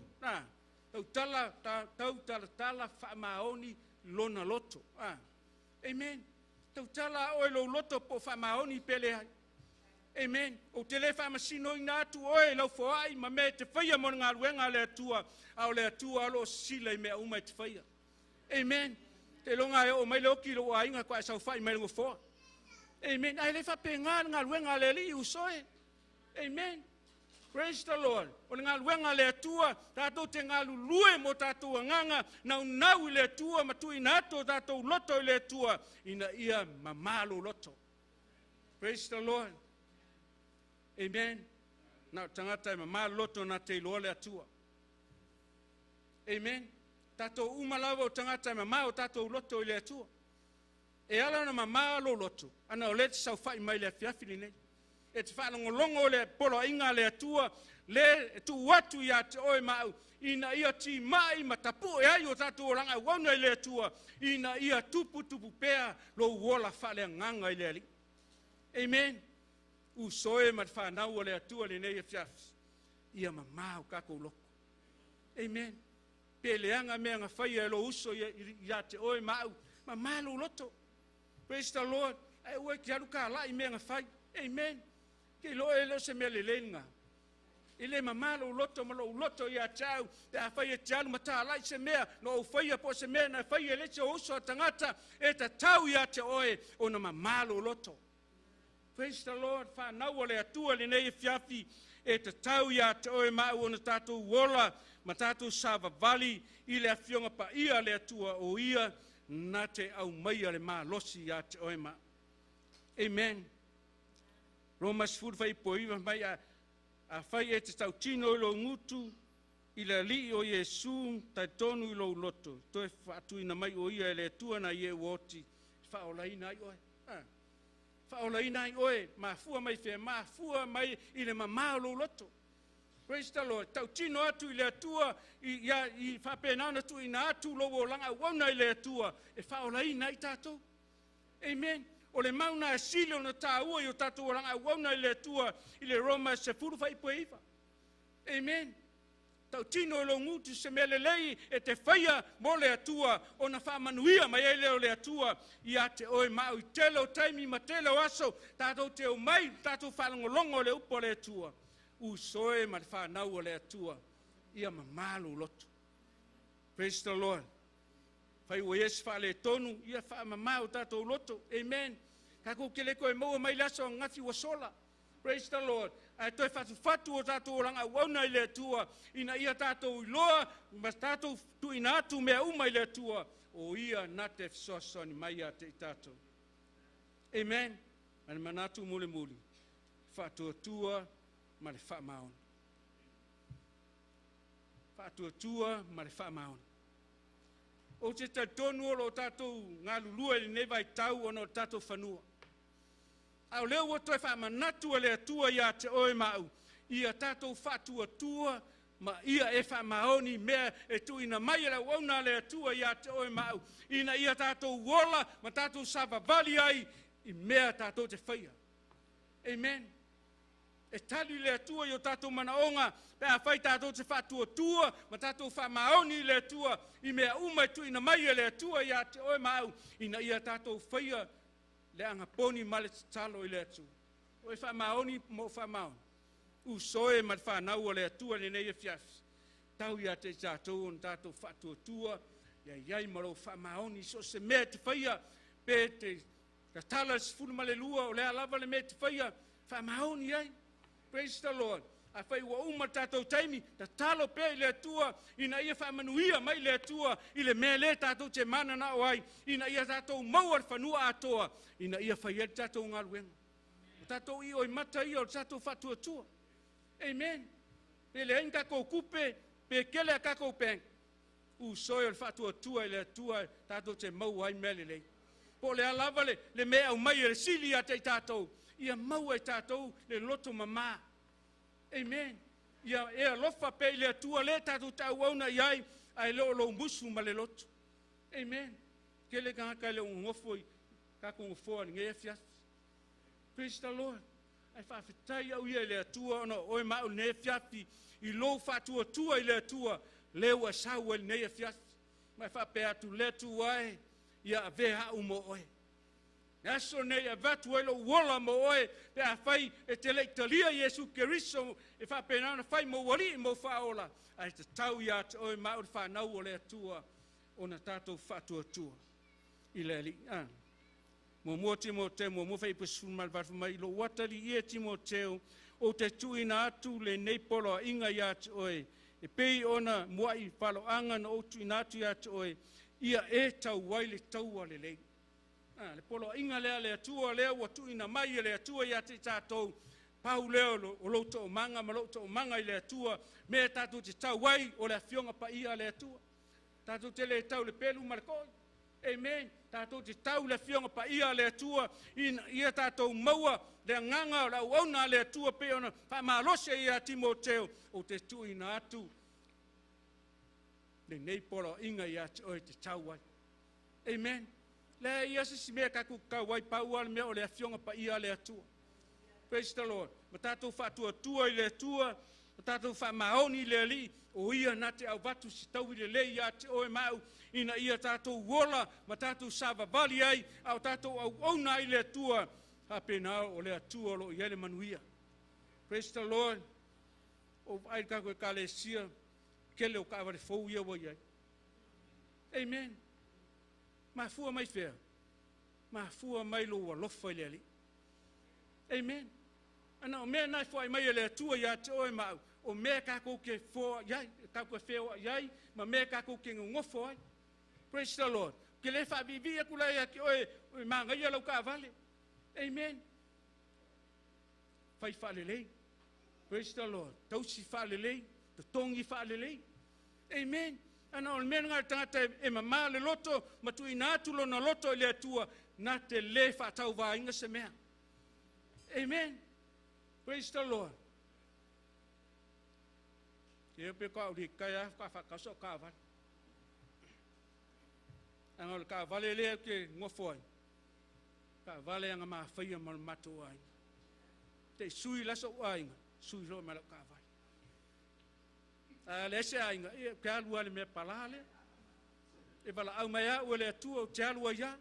Tau tala whamaoni lona loto. Amen. Tau tala oe lo loto po whamaoni pele hai. Amen. O te le whamasino i nā atu oe lau whaai ma me te whaia mo ngā ruenga le atua au le atua alo sila i mea umai te whaia. Amen. Te longa e o mai loki lo a inga kwa e sau whai mai lungo whoa. Amen. Ai le whape ngā ruenga le li usoe. Amen. Praise the Lord. O ngā ruenga le atua, tātou te ngā lulue mo tātou anganga, nau le atua, matui nato tātou loto le atua, ina ia mamalo loto. Praise the Lord. Amen. Nau tangata e mamalo loto na te iloa le atua. Amen. Tātou umalawa o tangata e mamao tātou loto i le atua. E ala na mamalo loto, ana o le te sau whai mai le fiafili nei. E te whanongolongo le polo inga le atua, le tu watu ia te oe mau, ina ia ti mai matapu e ai o tātou oranga wana i le atua, ina ia tupu pea lo uola whale nganga i le ali. Amen. U soe mat whanau o le atua le nei e fiafs. Ia mamau kako loko. Amen. Peleanga mea ngā whaia e lo uso ia te oe mau, mamalo loto. Praise the Lord. Ai ue ki aru ka lai mea ngā whai. Amen. Ke lo e lo se mea le lenga. Ile mamalo loto malo loto ia tau. Te a whai e te alu mata lai se mea. No o whaia po se mea na whai e le te oso tangata. E ta tau ia te oe o na mamalo loto. Praise the Lord. Whanau o le atua le nei e fiafi. E ta tau ia te oe mau o na tātou wola. Ma tātou sāwa vali. I le awhionga pa ia le atua o ia. Na te au mai ale mā losi ia te oe ma. Amen. Romas furwhai po iwa mai a whai e te tau tino i lo ngutu i le li o Yesu tai tonu i lo loto. Toe whaatu ina mai o ia e le tua na i e woti. Whaolaina i oe. Whaolaina i oe. Mafua mai whea. Mafua mai i le mamao lo loto. Praise the Lord. Tau tino atu i le atua, i whapenana tu i na atu lowo langa wana i le atua, e whaolaina i tātou. Amen. O le mauna e sile o na tā ua i o tātou langa wana i le atua, i le Roma se furu whai po iwa. Amen. Tau tino i lo ngutu se mele lei e te whaia mo le atua, o na whamanuia mai e leo le atua, i a te oe mau i tele o taimi ma tele o aso, tātou te o mai, tātou whalongolongo le upo le atua. U soe ma le whanau o le atua, ia mamalo loto. Praise the Lord. Whai o Yesu whale tonu, ia wha mamao tātou loto. Amen. Kako ke leko e maua mai laso ngafi wa sola. Praise the Lord. Ai toi whatu o tātou ranga wauna i le atua, ina ia tātou iloa, mas tātou tu ina atu mea uma i le atua, o ia nate fisosoni mai a te tātou. Amen. Mani manatu mule muli. Whatu atua, ma le wha maon. whaatuatua ma le whaamaona. O te tautonu o lo tātou ngā lulua le nei vai tau ono tātou whanua. Au leo o toi whaamanatu le atua ia te oe mau. Ia tātou whaatuatua ma ia e whaamaoni mea e tuina mai la wauna le atua ia te oe mau. Ina ia tātou wola ma tātou savavali ai I mea tātou te whaia. Amen. E tali le atua i o tātou manaonga, pe a whai tātou te whātua tua, ma tātou whamaoni le atua, I mea umai tu ina mai le atua i a te oe mau, ina ia tātou whaia le anga poni male te talo I le atua. Oe whamaoni mo whamaoni. U soe ma whanau le atua le nei e fiafi. Tau ia te tātou on tātou whātua tua, ia iai maro whamaoni, so se mea te whaia, pe te tala se fulu male lua, o le alava le mea te whaia, whamaoni ai. Praise the Lord. A whai ua uma tātou taimi, ta talo pe le atua, ina ia whamanuia mai le atua, I le mea le tātou te mana na oai, ina ia tātou maua le whanua atoa, ina ia whai e tātou ngā luenga. Tātou I oi mata I o tātou whatua tua. Amen. Pe le inga kou kupe, pe kele a kakou peng. U soe le whatua tua I le atua, tātou te maua ai mele lei. Po le alava le mea au mai le sili a te tātou. Ia maua I tātou le loto mama. Amen. Ia e alofa pe le atua le tātou tau auna iai ai lo mbusu ma le loto. Amen. Kele kahaka le ungofo I kako ungofoa ni ngea fias. Praise the Lord. Ai whawhitai au ia le atua ona oe mau ne fiafi I lo whatua tua I le atua leo a sau ne fias. Mai whape atu le tuai ia veha umo oe. Aso nei a vatu elo wola mo oe pe a whai e te leitalia Jesu Keriso e whapenana whai mo wari mo whaola ai te tau ia te oe mauri whanau o le atua o na tātou whatua tua I le li. Mo mua Timoteo, mo mua whai pasu malwatu mai lo watari ia Timoteo o te tuina atu le nei polo inga ia te oe e pei ona mua I palo anga na o tuina atu ia te oe ia e tau waile tau a le lei. Le polo inga lea le atua lea watu ina mai le atua ia te tātou pau leo o louta o manga ma louta o manga I le atua me tātou te tau wai o le afionga pa ia le atua tātou te le tau le pelu marakoi amen tātou te tau le afionga pa ia le atua ia tātou maua le nganga o la uauna le atua pe ona whamalose ia Timoteo o te tuina atu le nei polo inga ia te oe te tau wai amen. Le ia se mea kaku kawai pau ale mea o le afionga pa ia le atua. Praise the Lord. Ma tātou whaatua tua I le atua, ma tātou whaamaoni le li, o ia na te au watu si tau I le le ia te oe mau, ina ia tātou wola, ma tātou savavali ai, au tātou au auna I le atua, hapena o le atua lo I ele manuia. Praise the Lord. O ai kaku e ka le sia, kele o ka aware fau ia wa iai. Amen. Ma fua mai fea. Ma fua mai lo alofa I le ali. Amen. Ana o mea nai fua mai le atua ia te oe mau. O mea kako ke fua iai, kako e fea iai, ma mea kako ke ngofo ai. Praise the Lord. Ke le fa vivi e kula ia ki oe manga ia lau ka vale. Amen. Fai fa lelei. Praise the Lord. Tausi fa lelei. Tongi fa lelei. Amen. Ana o mea ngā tangata e mama le loto, ma tu I nā tulo na loto I le atua, nā te le whātau wā inga se mea. Amen. Praise the Lord. Te epe ka uri kaya, ka whakaso ka wale. Anga le ka wale lea ke ngofoi. Ka wale anga maa whaia ma mato wā inga. Te sui laso wā inga, sui roa ma lau ka wale. Le se ainga e ke alua le me palale e bala au mai o le atua o te alua ia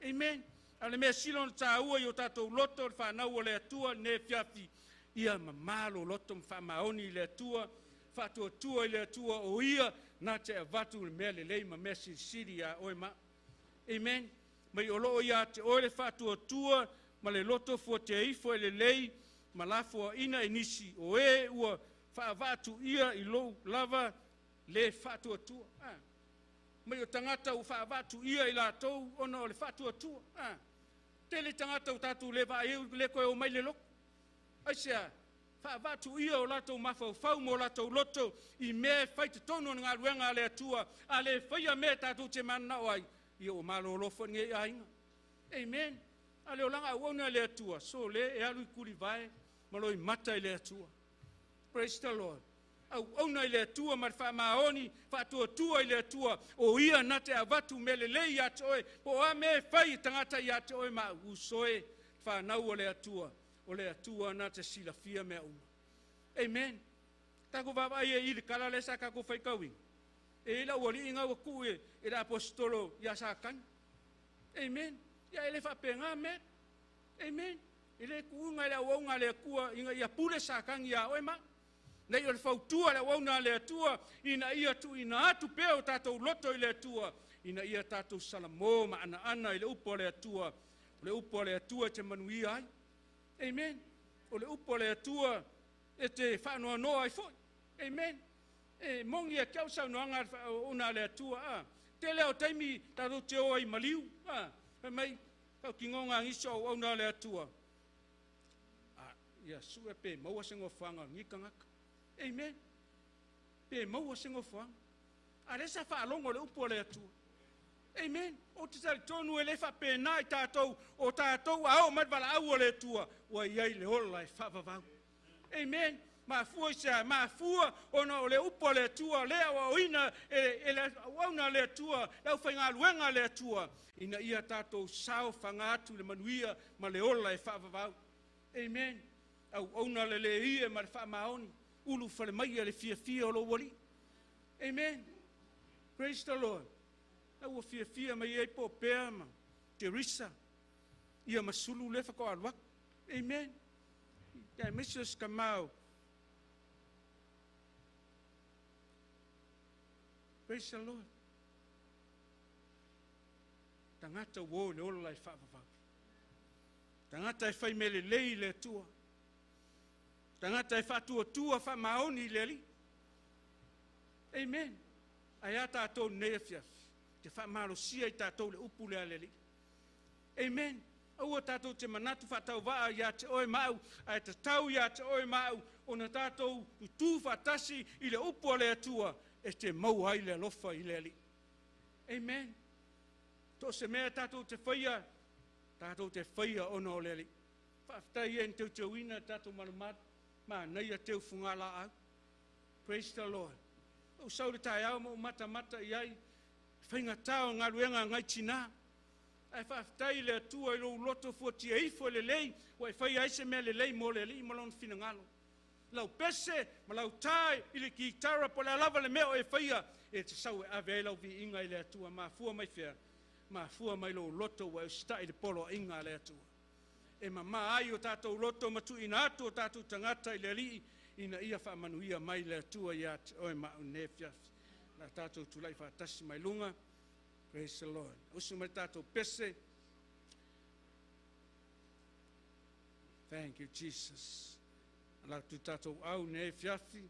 amen ale me silon ta ua I o tatou loto le whanau o le atua ne fiafi ia mamalo loto mwhamaoni I le atua whatua tua I le atua o ia na te avatu le mea le lei ma mea siri a oe ma amen mai o loo ia te oe le whatua tua ma le loto fua te ifo le lei ma lafua ina inisi o e ua whaavatu ia I lou lava le whatua tua. Mai o tangata u whaavatu ia I lātou ona o le whatua tua. Te le tangata u tātou le vai le koe o mai le loko. Aisea, Whaavatu ia o latou mawhauwhau mo latou loto I me whai te tono ngā ruenga le atua a le whaia me tātou te mana o ai I o malolofo nge I ainga. Amen. A le o langa uona le atua so le e alu I kuri vai maloi mata I le atua. Praise the Lord. Au ona I le atua ma whaamaoni whaatuatua I le atua o ia na te avatu me le lei ate oe po a me whai tangata I ate oe ma usoe whanau o le atua. O le atua na te silafia mea uma. Amen. Tako vava ia ili kala le sa kako whaikawing. E ila wali inga waku e la apostolo ia sa kang. Amen. Ia ele whapenga me. Amen. Ile kuunga ila waunga le kua inga ia pule sa kang ia oe ma. Nei o le whautua le wauna le atua ina ia tu ina atu peo tatou loto I le atua. Ina ia tatou salamo ma ana I le upo le atua. Le upo le atua te manuia ai. Amen. O le upo le atua e te whanua noa I foi. Amen. E mongi a kiau sau noanga una le atua. Te leo taimi taro te oa I maliu. Mai, kau ki ngonga ngiso o una le atua. Ia sue pe maua sengo whanga ngikangaka. Amen. Pe maua sengo whanga. A resa whaalongo le upo le atua. Amen. O te tari tonu e lefa pēnā I tātou o tātou ao matwala au o le tua wa iai le ola I whawawau. Amen. Mafua isa, mafua ona o le upo le tua lea wa oina e le wauna le tua lau whainga luenga le tua ina ia tātou sao whangatu le manuia ma le ola I whawawau. Amen. Au ona le ie ma le whamaoni ulu whale mai le fia o lo wali. Amen. Praise the Lord. Au o fia mai ei po pea ma Teresa ia masulu lefa ko alwak. Amen. Ya Mrs. Kamau. Praise the Lord. Tangata wo le ola I whaapapa. Tangata I whai mele lei le tua. Tangata I whaatua wha maoni le li. Amen. Ai a tātou nefiaf. Te whaamaro sia I tātou le upu le aleli. Amen. Au a tātou te manatu whatau waa ia te oe mau, ai te tau ia te oe mau, o na tātou tu whatasi I le upu le atua, e te mau ai le lofa I le ali. Amen. Tō se mea tātou te whaia ono o le ali. Whaftai e teu te uina tātou marumat, ma nei a teu whungala au. Praise the Lord. O saure tai au mo mata iai, whainga tau ngā ruenga ngai tina. Ai whaftai le atua I lo loto fuatia ifo le lei, wa I whai aise mea le lei mo le li mo lon fina ngalo. Lau pese, ma lau tai, I le ki tara po le alava le mea o e whaia, e te sau e ave e lau vi inga I le atua, ma fua mai whea, ma fua mai lo loto wa e stai le polo inga le atua. E ma ai o tātou loto matu ina atu o tātou tangata I le li, ina ia whaamanuia mai le atua I at oe ma unefiaf. Na tātou tulai whaatasi mai lunga. Praise the Lord. Usu mai tātou pese. Thank you, Jesus. Ala tu tātou au ne fiafi.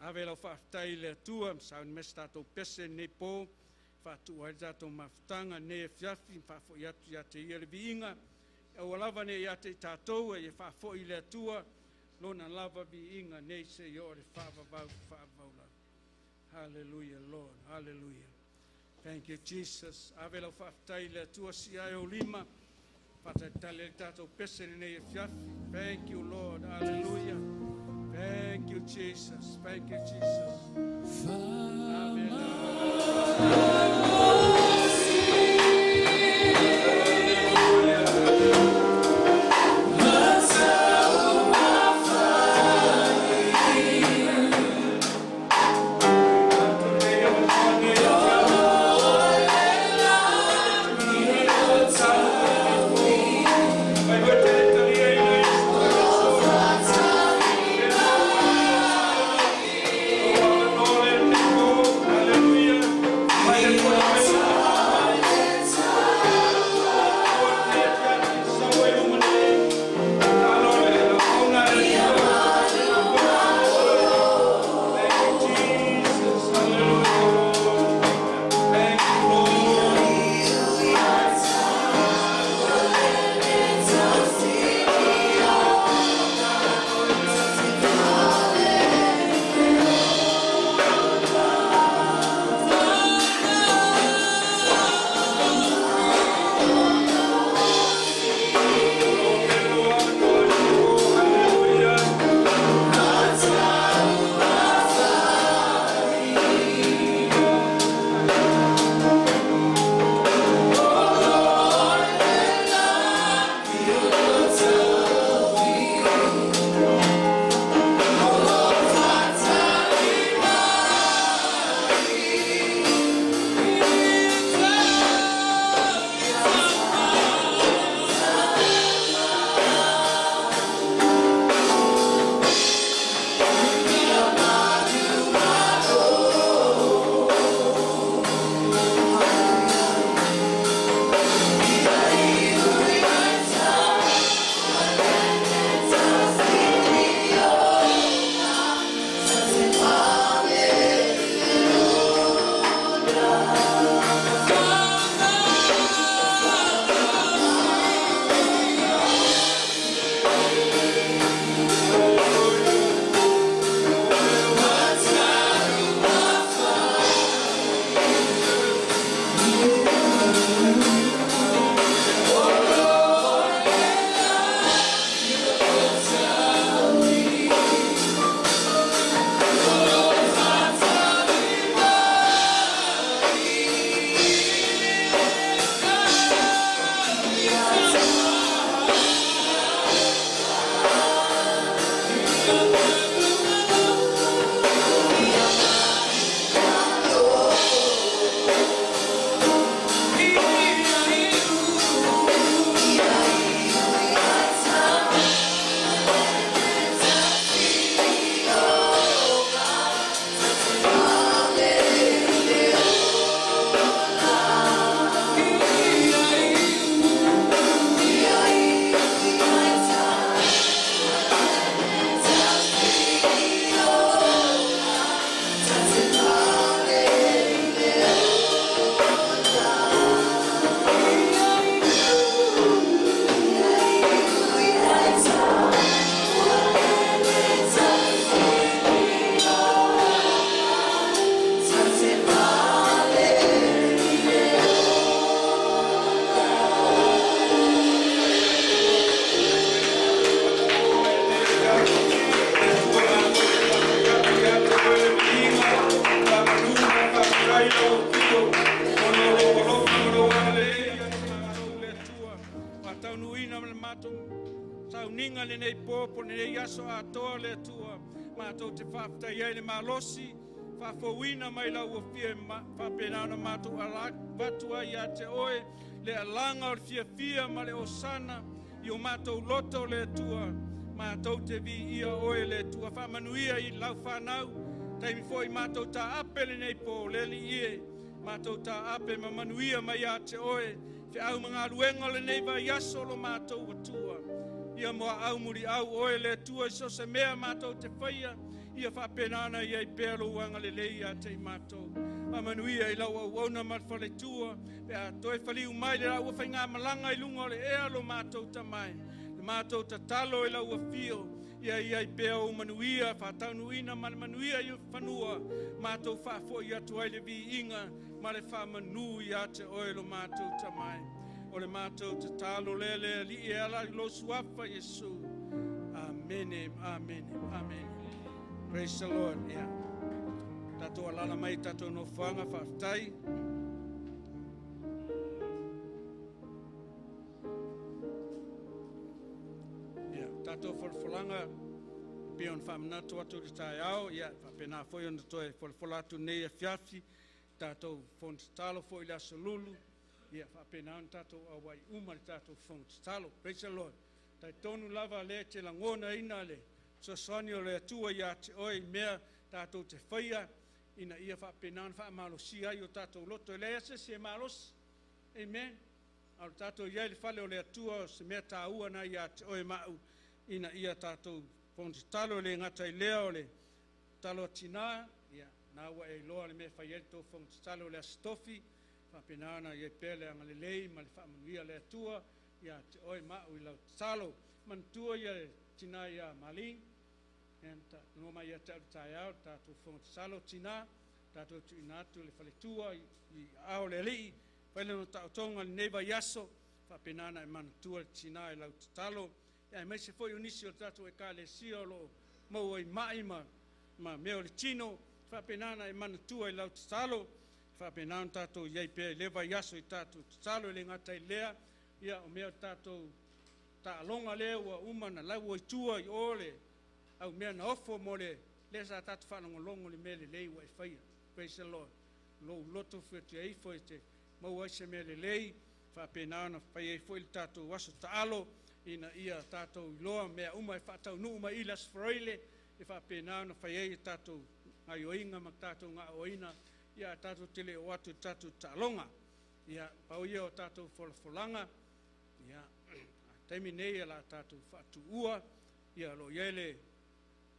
Ave lau whaaftai le atua, sao ni mes tātou pese ne pō. Whaatu ai tātou mawhtanga ne fiafi, whaafo I atu I ate I le viinga. Au alava ne I ate tātou e whaafo I le atua. Lona lava viinga ne se I ore whaavavau la. Hallelujah, Lord. Hallelujah. Thank you, Jesus. Ave lau whaaftai le atua si ai o lima. Pata tale tātou pese ne fiafi. Thank you, Lord. Hallelujah. Thank you, Jesus. Thank you, Jesus. Amen. Hallelujah. sauninga le nei popo le nei aso atoa le atua mātou te whaafitai ai le malosi whaafowina mai lau o fia whaapenana mātou alak vatua i a te oe le alanga o le fia ma le osana i o mātou loto le atua mātou te vi ia oe le atua whaamanuia i lau whanau taimi foi mātou ta ape le nei po le li ie mātou ta ape ma manuia mai a te oe te au mga luenga le nei vai aso lo mātou atua ia moa au muri au oe le atua so se mea mātou te whaia ia whapenana ia i pēlo uanga le lei a te mātou ma manuia i lau au auna marwhale tua pe a toi whaliu mai le au whai ngā malanga i lunga le ea lo mātou ta mai le mātou ta talo i lau a fio ia i pēo manuia whātaunuina ma le manuia i whanua mātou whaafo i atu ai le vi inga ma le whamanu i a te oe lo mātou ta mai o le mātou te talo lele li e ala i lo suafa Yesu amen amen amen praise the Lord yeah tato alala mai tato no whanga whaftai yeah tato whalwhalanga pion whamnatu atu ki tai au yeah whapena foi on toe whalwhalatu nei a fiafi tato fontalo foi la solulu ia whapena on tato awai umari tato fontalo praise the Lord tai tonu lava le te langona ina le so sonio le atua ia te oi mea tato te whaia ina ia whapena on whamalosi ai o tato loto le ase se malos amen au tato ia le whale o le atua se mea ta ua na ia te oi mau ina ia tato fontalo le ngata i lea o le talo tina ia na ua e loa le mea whaiel to fontalo le astofi whapenana ia pele anga le lei ma le whamanuia le atua ia te oi mau i lau talo mantua ia tina ia maling enta noma ia te tai au tato fontalo tina tato tu inatu le whaletua i ao le lii whaile no tautonga le neva yaso whapenana e mantua le tina i lau talo ia mai se foi unisi o tato e ka le siolo mau ai mai ma meo le tino whapenana e mantua i lau talo whapenana tato iei pe leva yaso i tato talo le ngata i lea ia o mea tato ta alonga lea ua umana lau i tua i ole au mea na ofo mo le sa tato whanongolongo le mele lei wa i whaia praise the Lord lo loto whitu ei foi te mau ai se mele lei whapenana whai foi le tato waso taalo ina ia tato iloa mea uma e whatau nu uma ilas froile e whapenana whai ei tato ngai oinga ma tato ngā oina ia tato tele o atu tato talonga ia pau ia o tato folfolanga ia taimi nei la tato fatu ua ia lo yele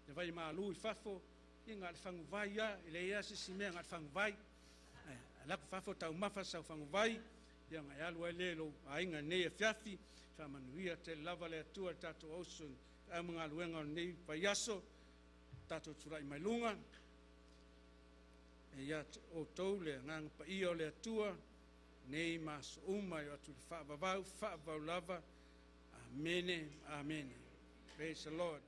le vai malu i fafo ia ngā le whangu vai ia i le ia sisi mea ngā le whangu vai la fafo tau mafa sa whangu vai ia ngai alu ai le lo ainga nei e fiafi whamanuia te lava le atua tato osun au mga luenga nei paiaso tato turai mai lunga ia o tau le ngang pa ia o le atua nei mas umai atu le whaavavau lava amen amen praise the Lord